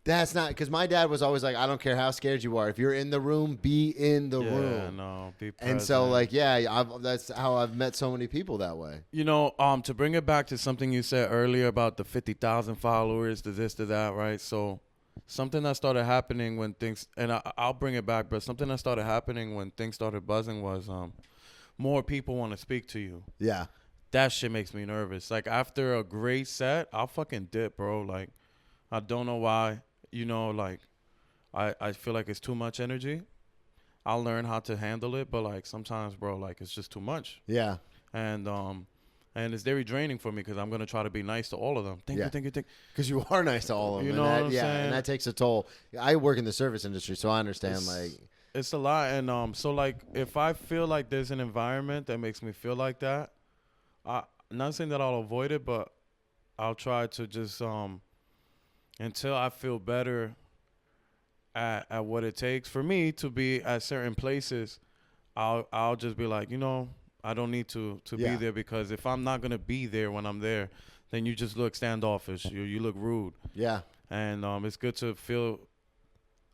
that's not, because my dad was always like, I don't care how scared you are. If you're in the room, be in the room. Yeah, no, be present. And so, like, yeah, that's how I've met so many people that way. You know, to bring it back to something you said earlier about the 50,000 followers, the this, to that, right? So something that started happening when things, and I'll bring it back, but something that started happening when things started buzzing was more people want to speak to you. Yeah. That shit makes me nervous. Like, after a great set, I'll fucking dip, bro. Like, I don't know why. You know, like, I feel like it's too much energy. I'll learn how to handle it, but, like, sometimes, bro, like, it's just too much. Yeah. And it's very draining for me because I'm going to try to be nice to all of them. Thank you. Because you are nice to all of them. You know what I'm saying? And that takes a toll. I work in the service industry, so I understand, It's a lot. And so, like, if I feel like there's an environment that makes me feel like that, I'm not saying that I'll avoid it, but I'll try to just until I feel better at what it takes for me to be at certain places. I'll just be like, I don't need to be there, because if I'm not gonna be there when I'm there, then you just look standoffish. You look rude. Yeah. And it's good to feel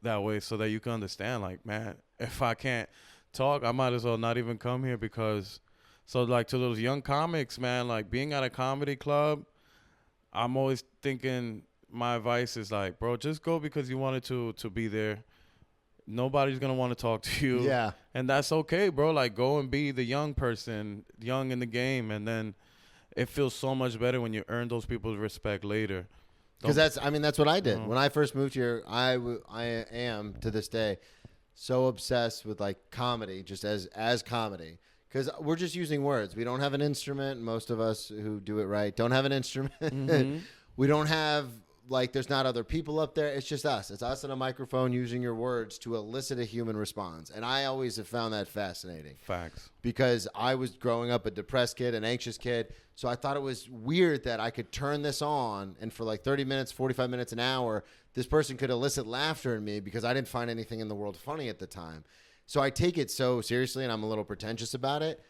that way so that you can understand. Like, man, if I can't talk, I might as well not even come here, because. So, like, to those young comics, man, like, being at a comedy club, I'm always thinking, my advice is, like, bro, just go because you wanted to be there. Nobody's going to want to talk to you. Yeah. And that's okay, bro. Like, go and be the young person, young in the game, and then it feels so much better when you earn those people's respect later. Because that's what I did. When I first moved here, I am, to this day, so obsessed with, like, comedy, just as comedy. Because we're just using words. We don't have an instrument. Most of us who do it right don't have an instrument. Mm-hmm. We don't have, like, there's not other people up there. It's just us. It's us and a microphone using your words to elicit a human response. And I always have found that fascinating. Facts. Because I was growing up a depressed kid, an anxious kid. So I thought it was weird that I could turn this on, and for like 30 minutes, 45 minutes, an hour, this person could elicit laughter in me because I didn't find anything in the world funny at the time. So I take it so seriously, and I'm a little pretentious about it.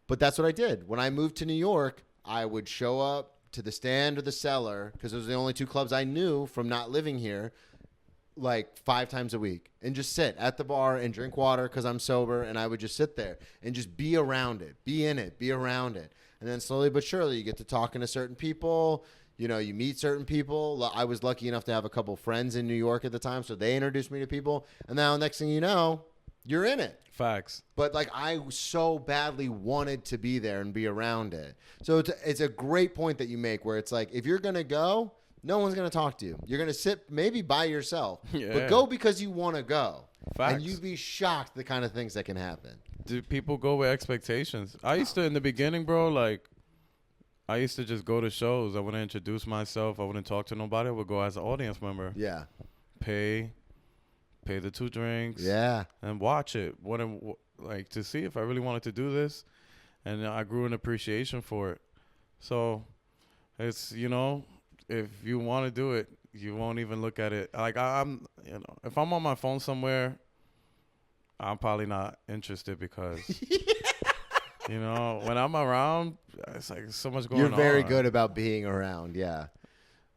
But that's what I did. When I moved to New York, I would show up to the Stand or the Cellar, because those are the only two clubs I knew from not living here, like 5 times a week, and just sit at the bar and drink water because I'm sober, and I would just sit there and just be around it, be in it, be around it. And then slowly but surely you get to talking to certain people. You meet certain people. I was lucky enough to have a couple friends in New York at the time, so they introduced me to people. And now next thing you know, you're in it. Facts. But, like, I so badly wanted to be there and be around it. So it's a great point that you make, where it's like, if you're going to go, no one's going to talk to you. You're going to sit maybe by yourself. Yeah. But go because you want to go. Facts. And you'd be shocked the kind of things that can happen. Do people go with expectations? I used to, in the beginning, bro, like, I used to just go to shows. I wouldn't introduce myself. I wouldn't talk to nobody. I would go as an audience member. Yeah. Pay the 2 drinks, and watch it. Like, to see if I really wanted to do this, and I grew an appreciation for it. So it's, if you want to do it, you won't even look at it. Like, I'm, if I'm on my phone somewhere, I'm probably not interested, because, when I'm around, it's like so much going on. You're very good about being around, yeah.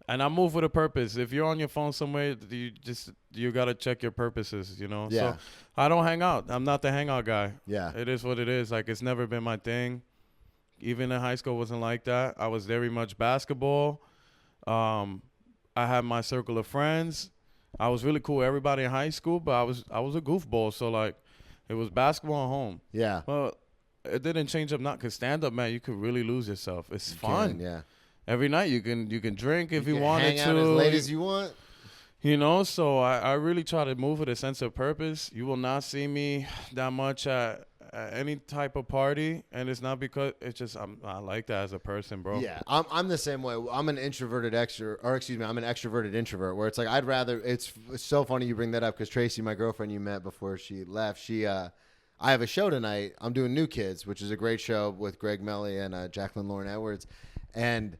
And I move with a purpose. If you're on your phone somewhere, you got to check your purposes, Yeah. So I don't hang out. I'm not the hangout guy. Yeah. It is what it is. Like, it's never been my thing. Even in high school, it wasn't like that. I was very much basketball. I had my circle of friends. I was really cool with everybody in high school, but I was a goofball. So, like, it was basketball at home. Yeah. Well, it didn't change up. Not because stand-up, man, you could really lose yourself. It's fun. Yeah. Every night you can drink if you wanted to. Hang out as late as you want. So I really try to move with a sense of purpose. You will not see me that much at at any type of party, and it's not because it's just I like that as a person, bro. Yeah, I'm the same way. I'm an introverted I'm an extroverted introvert. Where it's like I'd rather. It's so funny you bring that up because Tracy, my girlfriend you met before she left, I have a show tonight. I'm doing New Kids, which is a great show with Greg Melly and Jacqueline Lauren Edwards, and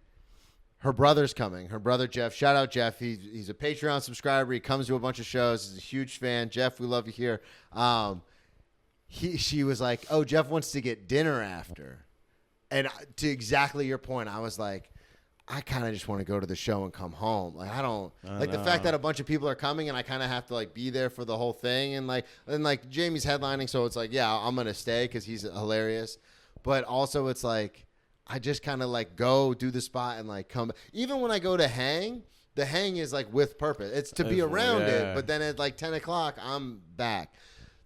her brother's coming. Her brother Jeff. Shout out Jeff. He's a Patreon subscriber. He comes to a bunch of shows. He's a huge fan. Jeff, we love you here. She was like, "Oh, Jeff wants to get dinner after," and to exactly your point, I was like, I kind of just want to go to the show and come home. Like I don't like the fact that a bunch of people are coming and I kind of have to like be there for the whole thing. And like Jamie's headlining, so it's like, yeah, I'm gonna stay because he's hilarious. But also, it's like I just kind of like go do the spot and like come. Even when I go to hang, the hang is like with purpose. It's to be around it. But then at like 10 o'clock, I'm back.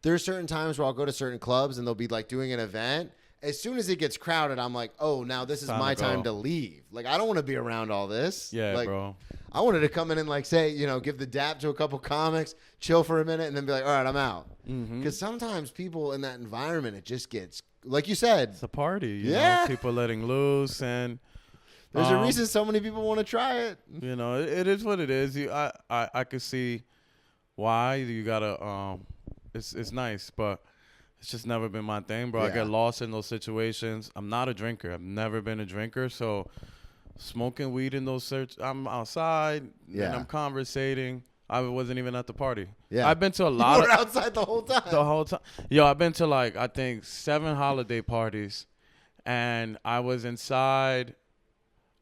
There's certain times where I'll go to certain clubs and they'll be like doing an event. As soon as it gets crowded, I'm like, oh, now this is my time to leave. Like, I don't want to be around all this. Yeah, like, bro. I wanted to come in and like say, give the dap to a couple comics, chill for a minute, and then be like, all right, I'm out. Because sometimes people in that environment, it just gets, like you said. It's a party. You Yeah. know, people letting loose. And there's a reason so many people want to try it. You know, it is what it is. I could see why you got to, it's nice, but it's just never been my thing, bro. Yeah. I get lost in those situations. I'm not a drinker. I've never been a drinker. So smoking weed in those I'm outside and I'm conversating. I wasn't even at the party. Yeah. I've been to a lot you were outside the whole time. The whole time. Yo, I've been to like, I think 7 holiday parties and I was inside.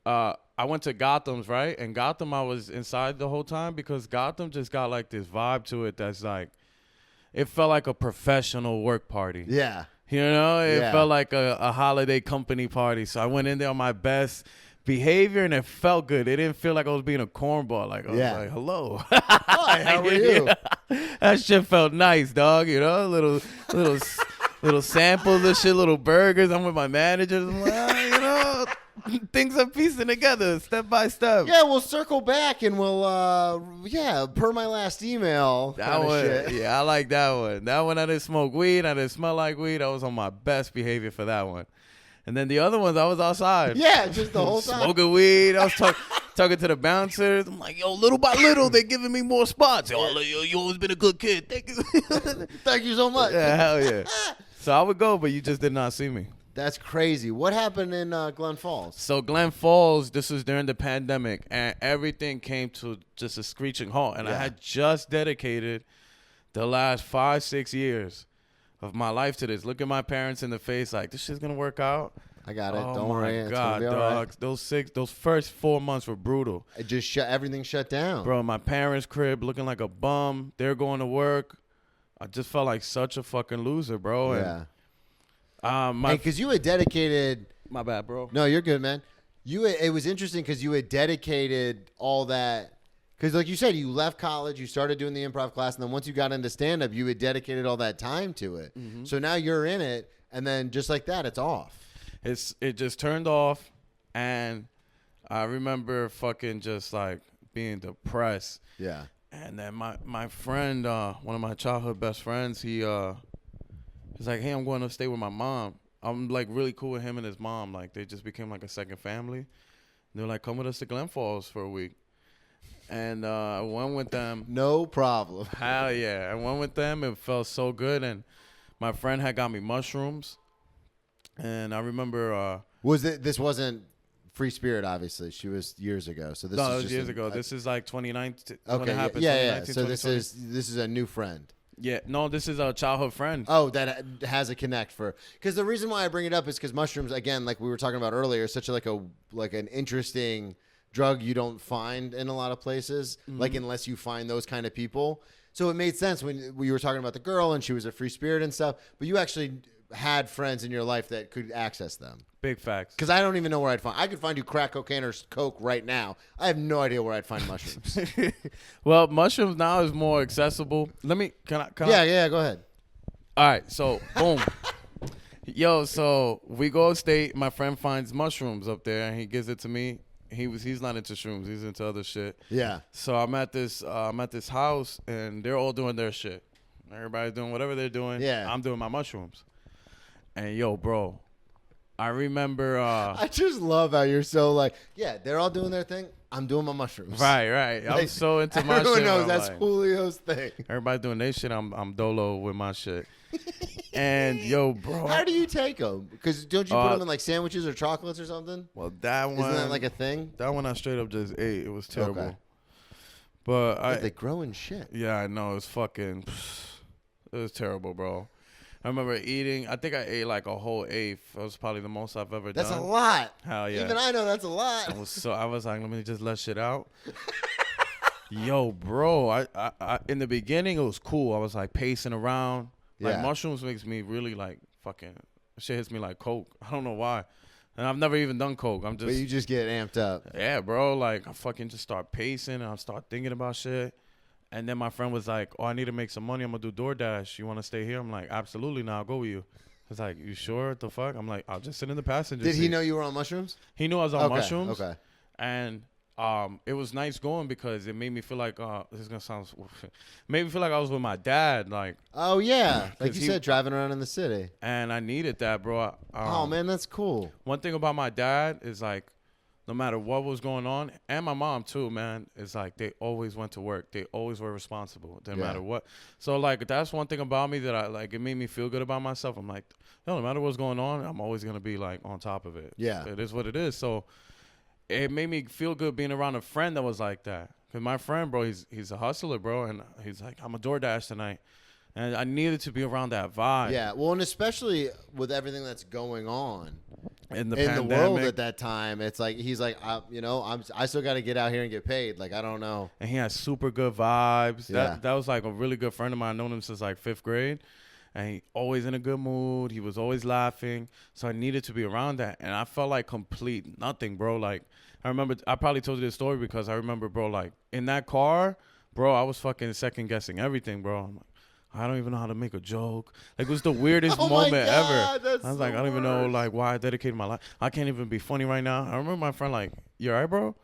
I went to Gotham's, right? And Gotham, I was inside the whole time because Gotham just got like this vibe to it that's like, it felt like a professional work party. Yeah. You know, it felt like a holiday company party. So I went in there on my best behavior and it felt good. It didn't feel like I was being a cornball. Like, I was like, hello. Hi, how are you? That shit felt nice, dog. You know, little samples of shit, little burgers. I'm with my managers. I'm like, things are piecing together step by step. Yeah, we'll circle back and we'll, per my last email. That one, shit. yeah, I like that one. That one, I didn't smoke weed. I didn't smell like weed. I was on my best behavior for that one. And then the other ones, I was outside. Yeah, just the whole time. Smoking weed. I was talking to the bouncers. I'm like, yo, little by little, they're giving me more spots. Yo, you always been a good kid. Thank you. Thank you so much. Yeah, hell yeah. So I would go, but you just did not see me. That's crazy. What happened in Glen Falls? So Glen Falls, this was during the pandemic, and everything came to just a screeching halt. And I had just dedicated the last 5-6 years of my life to this. Look at my parents in the face like, this shit's going to work out. I got it. Oh Don't worry. my God, dog. Right. Those first 4 months were brutal. It just everything shut down. Bro, my parents' crib looking like a bum. They're going to work. I just felt like such a fucking loser, bro. Yeah. And, because you had dedicated. My bad, bro. No, you're good, man. It was interesting because you had dedicated all that. Because like you said, you left college, you started doing the improv class, and then once you got into stand-up, you had dedicated all that time to it. Mm-hmm. So now you're in it, and then just like that, it's off. It just turned off, and I remember fucking just like being depressed. Yeah. And then my friend, one of my childhood best friends, he's like, hey, I'm going to stay with my mom. I'm like really cool with him and his mom. Like they just became like a second family. And they're like, come with us to Glen Falls for a week. And I went with them. No problem. Hell yeah. I went with them. It felt so good. And my friend had got me mushrooms. And I remember. This wasn't Free Spirit, obviously. She was years ago. So this no, is it was just years ago. This is like 2019. Okay. Yeah. So this is a new friend. Yeah, no, this is a childhood friend. Oh, that has a connect for, because the reason why I bring it up is because mushrooms, again, like we were talking about earlier, is such an interesting drug you don't find in a lot of places, like unless you find those kind of people. So it made sense when we were talking about the girl and she was a free spirit and stuff, but you actually had friends in your life that could access them. Big facts. Because I don't even know where I'd find. I could find you crack cocaine or coke right now. I have no idea where I'd find mushrooms. Well, mushrooms now is more accessible. Can I? Yeah, go ahead. All right, so boom. Yo, so we go upstate. My friend finds mushrooms up there, and he gives it to me. He's not into shrooms. He's into other shit. Yeah. So I'm at this house, and they're all doing their shit. Everybody's doing whatever they're doing. Yeah. I'm doing my mushrooms. And yo, bro, I remember. I just love how you're so like, yeah, they're all doing their thing. I'm doing my mushrooms. Right. I'm Like, so into my shit. Everyone knows I'm that's like, Julio's thing. everybody doing their shit. I'm dolo with my shit. And yo, bro. How do you take them? Because don't you put them in like sandwiches or chocolates or something? Well, that one. Isn't that like a thing? That one I straight up just ate. It was terrible. Okay. But They grow in shit. Yeah, I know. It's fucking. It was terrible, bro. I remember eating. I think I ate like a whole eighth. That was probably the most I've ever done. That's a lot. Hell yeah. Even I know that's a lot. I was like, let me just let shit out. Yo, bro. I in the beginning it was cool. I was like pacing around. Like Yeah. mushrooms makes me really like fucking. Shit hits me like coke. I don't know why. And I've never even done coke. I'm just. But you just get amped up. Yeah, bro. Like I fucking just start pacing and I start thinking about shit. And then my friend was like, "Oh, I need to make some money. I'm gonna do DoorDash. You want to stay here?" I'm like, "Absolutely, now I'll go with you." He's like, "You sure? What the fuck?" I'm like, "I'll just sit in the passenger Did seat." he know you were on mushrooms? He knew I was on mushrooms. Okay. And it was nice going because it made me feel like this is gonna sound made me feel like I was with my dad. Like, Oh yeah, like you he- said, driving around in the city. and I needed that, bro. Oh man, that's cool. One thing about my dad is like, no matter what was going on, and my mom too, man, is like they always went to work. They always were responsible, no matter what. So like that's one thing about me that I like. It made me feel good about myself. I'm like, no matter what's going on, I'm always gonna be like on top of it. Yeah. It is what it is. So it made me feel good being around a friend that was like that. Cause my friend, bro, he's a hustler, bro, and he's like, I'm a DoorDash tonight. And I needed to be around that vibe. Yeah, well, and especially with everything that's going on In the in pandemic. the world at that time, it's like he's like, I still got to get out here and get paid. Like I don't know. And he has super good vibes. Yeah. That was like a really good friend of mine. I've known him since like 5th grade. And he always in a good mood. He was always laughing. So I needed to be around that. And I felt like complete nothing, bro. Like I remember, I probably told you this story because I remember, bro, like in that car, bro, I was fucking second guessing everything, bro. I'm like, I don't even know how to make a joke. Like it was the weirdest Oh my moment God, ever. that's I was like, the I don't even know worst. like why I dedicated my life. I can't even be funny right now. I remember my friend like, you all right, bro?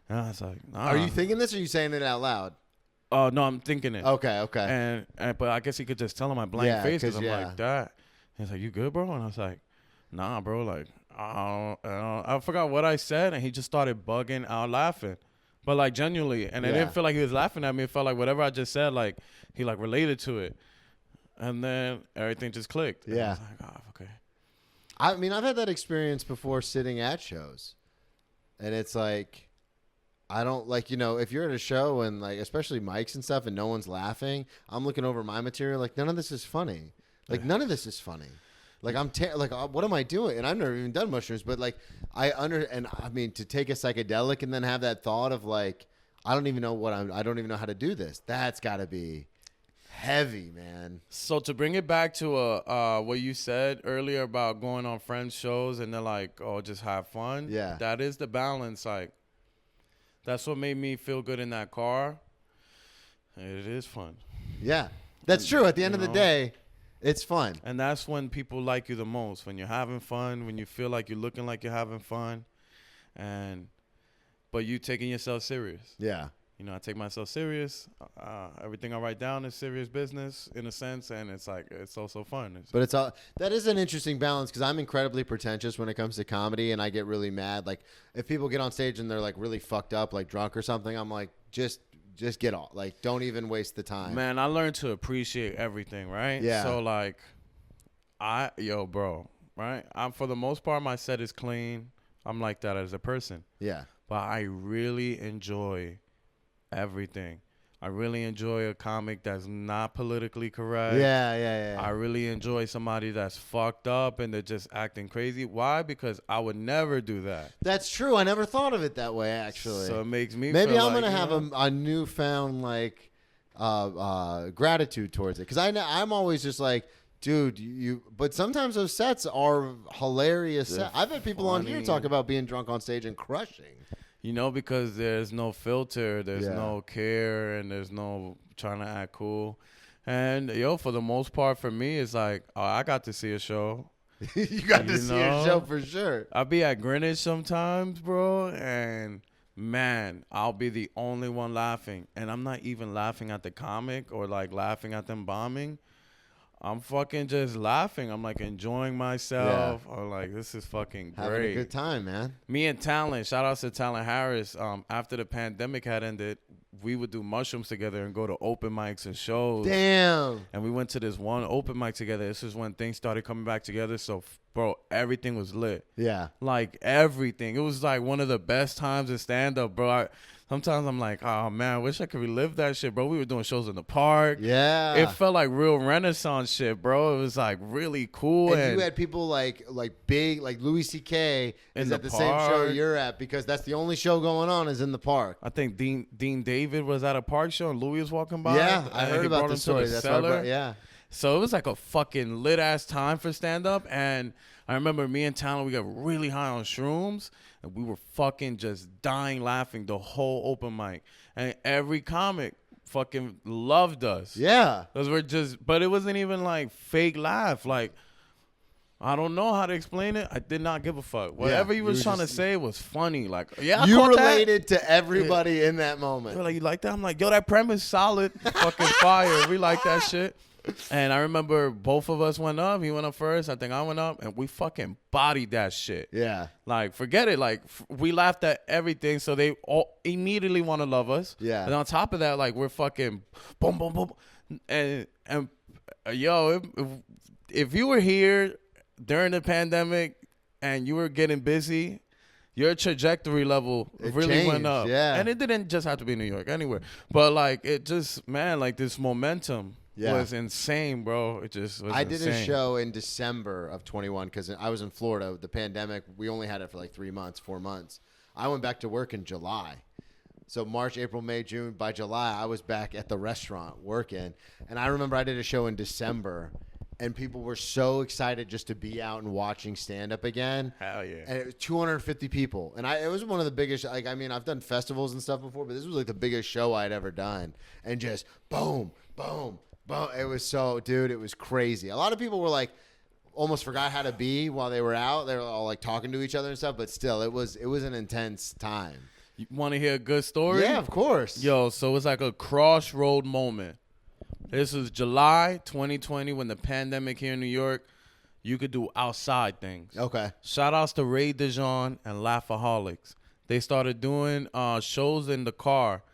And I was like, nah. Are you thinking this or are you saying it out loud? Oh, no, I'm thinking it. Okay. And but I guess he could just tell him my blank Yeah, face because 'cause, I'm yeah. like that. He's like, you good, bro? And I was like, nah, bro. Like, I forgot what I said, and he just started bugging out laughing. But like genuinely, and it Yeah. didn't feel like he was laughing at me. It felt like whatever I just said, like he like related to it. And then everything just clicked. And I Yeah. was like, oh, okay. I mean, I've had that experience before sitting at shows, and it's like, I don't like, if you're at a show and like, especially mics and stuff, and no one's laughing, I'm looking over my material like none of this is funny. Like none of this is funny. Like what am I doing? And I've never even done mushrooms, but like and I mean to take a psychedelic and then have that thought of like I don't even know how to do this. That's got to be heavy, man. So to bring it back to what you said earlier about going on friends' shows and they're like, oh, just have fun. Yeah. That is the balance. Like, that's what made me feel good in that car. It is fun. Yeah, that's true. At the end of the day, it's fun. And that's when people like you the most. When you're having fun, when you feel like you're looking like you're having fun. But you taking yourself serious. Yeah. I take myself serious. Everything I write down is serious business in a sense, and it's like it's also fun. But that is an interesting balance because I'm incredibly pretentious when it comes to comedy, and I get really mad. Like if people get on stage and they're like really fucked up, like drunk or something, I'm like, just get off. Like don't even waste the time. Man, I learned to appreciate everything, right? Yeah. So like, bro, right? I'm for the most part, my set is clean. I'm like that as a person. Yeah. But I really enjoy everything. I really enjoy a comic that's not politically correct. Yeah. I really enjoy somebody that's fucked up and they're just acting crazy. Why? Because I would never do that. That's true. I never thought of it that way, actually. So it makes me Maybe feel I'm like, gonna have a newfound like gratitude towards it because I'm always just like, dude, But sometimes those sets are hilarious. I've had people on here funny. talk about being drunk on stage and crushing. Because there's no filter, there's Yeah. no care, and there's no trying to act cool. And for the most part, for me, it's like, oh, I got to see a show. You got to see a show for sure. I'll be at Greenwich sometimes, bro, and man, I'll be the only one laughing. And I'm not even laughing at the comic or like laughing at them bombing. I'm fucking just laughing. I'm like enjoying myself. I'm like, this is fucking great. Having a good time, man. Me and Talent, shout out to Talent Harris. After the pandemic had ended, we would do mushrooms together and go to open mics and shows. Damn. And we went to this one open mic together. This is when things started coming back together. So, bro, everything was lit. Yeah. Like, everything. It was, like, one of the best times in stand-up, bro. Sometimes I'm like, oh, man, I wish I could relive that shit, bro. We were doing shows in the park. Yeah. It felt like real Renaissance shit, bro. It was, like, really cool. And you had people like big, like Louis C.K. is at the same show you're at because that's the only show going on is in the park. I think Dean David was at a park show and Louis was walking by. Yeah, I heard about the story. That's why yeah. So it was like a fucking lit ass time for stand up. And I remember me and Talon, we got really high on shrooms and we were fucking just dying laughing the whole open mic. And every comic fucking loved us. Yeah. Because we're just, but it wasn't even like fake laugh. Like, I don't know how to explain it. I did not give a fuck. Whatever you was trying to say was funny. Like, yeah, you related to everybody in that moment. They were like, you like that? I'm like, yo, that premise solid. Fucking fire. We like that shit. And I remember both of us went up. He went up first. I think I went up. And we fucking bodied that shit. Yeah. Like, forget it. Like, we laughed at everything. So they all immediately want to love us. Yeah. And on top of that, like, we're fucking boom, boom, boom. And yo, if you were here during the pandemic and you were getting busy, your trajectory level really went up. Yeah. And it didn't just have to be New York, anywhere. But, like, it just, man, like, this momentum was insane, bro. It just was I did insane. a show in December of 21 because I was in Florida. The pandemic, we only had it for like 3 months, 4 months. I went back to work in July. So March, April, May, June. By July, I was back at the restaurant working. And I remember I did a show in December. And people were so excited just to be out and watching stand-up again. Hell yeah. And it was 250 people. And it was one of the biggest, like, I mean, I've done festivals and stuff before, but this was like the biggest show I'd ever done. And just boom, boom, boom. It was so, dude, it was crazy. A lot of people were like, almost forgot how to be while they were out. They were all like talking to each other and stuff, but still, it was an intense time. You want to hear a good story? Yeah, of course. Yo, so it was like a crossroad moment. This was July 2020 when the pandemic here in New York, you could do outside things. Okay. Shout outs to Ray DeJean and Laughaholics. They started doing shows in the car.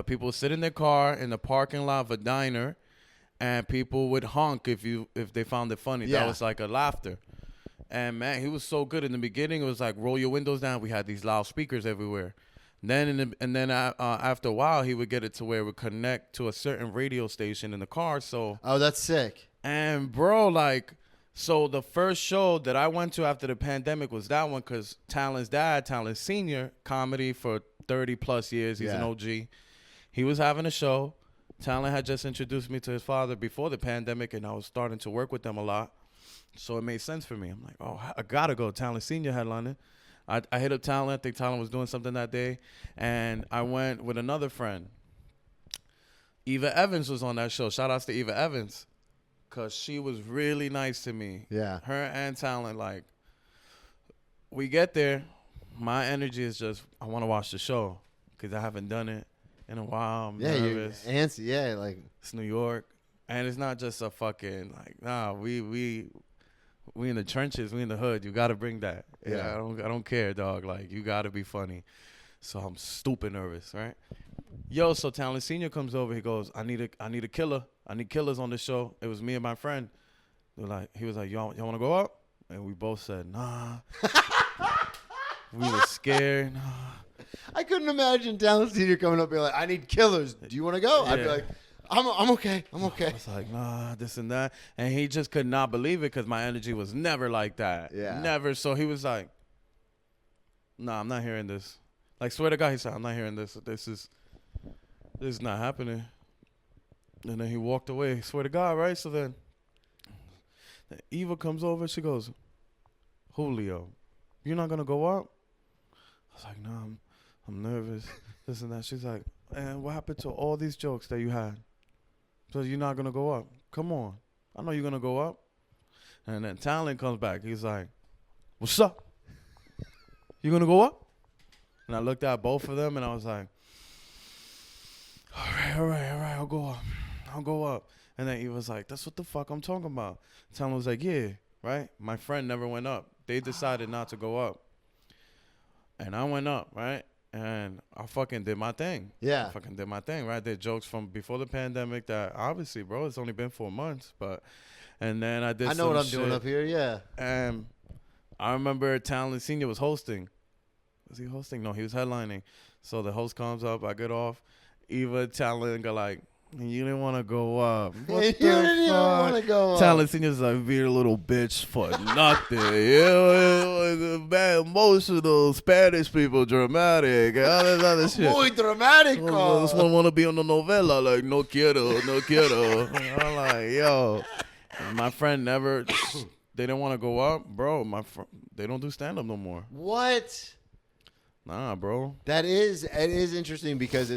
People would sit in their car in the parking lot of a diner, and people would honk if they found it funny. Yeah. That was like a laughter. And, man, he was so good. In the beginning, it was like, roll your windows down. We had these loud speakers everywhere. Then after a while, he would get it to where it would connect to a certain radio station in the car. So, oh, that's sick. and bro, like, so the first show that I went to after the pandemic was that one because Talon's dad, Talon Senior, comedy for 30 plus years. He's an OG. He was having a show. Talon had just introduced me to his father before the pandemic, and I was starting to work with them a lot. So it made sense for me. I'm like, oh, I gotta go. Talon Senior headlining. I hit up Talon. I think Talon was doing something that day. And I went with another friend. Eva Evans was on that show. Shout outs to Eva Evans. Because she was really nice to me. Yeah. Her and Talon, like, we get there. My energy is just, I want to watch the show. Because I haven't done it in a while. I'm nervous. Antsy. Yeah, like. It's New York. And it's not just a fucking, like, nah, we in the trenches, we in the hood. You gotta bring that. Yeah. I don't care, dog. Like, you gotta be funny. So I'm stupid nervous, right? Yo, so Talon Senior comes over. He goes, I need a killer. I need killers on the show. It was me and my friend. He was like, y'all want to go up? And we both said, nah. We were scared. Nah. I couldn't imagine Talon Senior coming up and being like, I need killers. Do you want to go? I'd be like, I'm okay. I'm okay. I was like, nah, this and that. And he just could not believe it because my energy was never like that. Yeah. Never. So he was like, nah, I'm not hearing this. Like, swear to God, he said, I'm not hearing this. This is not happening. And then he walked away. Swear to God, right? So then Eva comes over. She goes, Julio, you're not going to go up? I was like, nah, I'm nervous. This and that. She's like, and what happened to all these jokes that you had? So you're not going to go up. Come on. I know you're going to go up. And then Talon comes back. He's like, what's up? You going to go up? And I looked at both of them and I was like, all right, I'll go up. And then he was like, that's what the fuck I'm talking about. Talon was like, yeah, right? My friend never went up. They decided not to go up. And I went up, right? And I fucking did my thing. Yeah. I fucking did my thing, right? Did jokes from before the pandemic that obviously, bro, it's only been 4 months. And then I did I know what I'm doing up here, yeah. And I remember Talon Sr. was hosting. Was he hosting? No, he was headlining. So the host comes up, I get off. Eva, Talon go like, you didn't want to go up. What You the didn't even fuck? want to go up. Talon Senior's like, being a little bitch for nothing. Yeah, bad emotional Spanish people, dramatic, and all this other shit. Muy dramatico. This one want to be on the novela, like, no quiero, no quiero. And I'm like, yo, and my friend never, they didn't want to go up. Bro, they don't do stand-up no more. What? Nah, bro. It is interesting because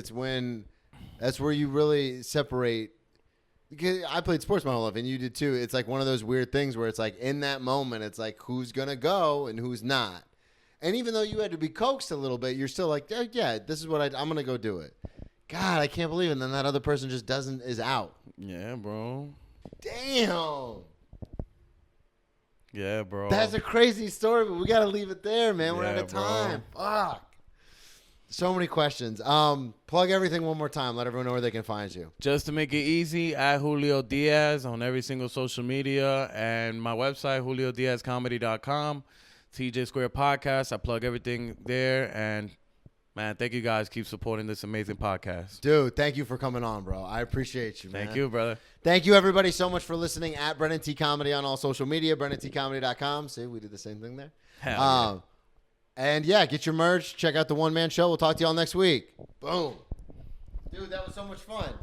that's where you really separate. Because I played sports my whole life, and you did too. It's like one of those weird things where it's like in that moment, it's like who's gonna go and who's not. And even though you had to be coaxed a little bit, you're still like, oh, yeah, this is what I'm gonna go do it. God, I can't believe it. And then that other person just is out. Yeah, bro. Damn. Yeah, bro. That's a crazy story, but we gotta leave it there, man. We're Yeah, out of bro. time. Fuck. So many questions. Plug everything one more time. Let everyone know where they can find you. Just to make it easy, at Julio Diaz on every single social media, and my website, juliodiazcomedy.com. TJ Square Podcast. I plug everything there. And, man, thank you guys. Keep supporting this amazing podcast. Dude, thank you for coming on, bro. I appreciate you, man. Thank you, brother. Thank you, everybody, so much for listening at Brennan T Comedy on all social media, BrennanTComedy.com. See, we did the same thing there. Hell And, yeah, get your merch. Check out the one-man show. We'll talk to y'all next week. Boom. Dude, that was so much fun.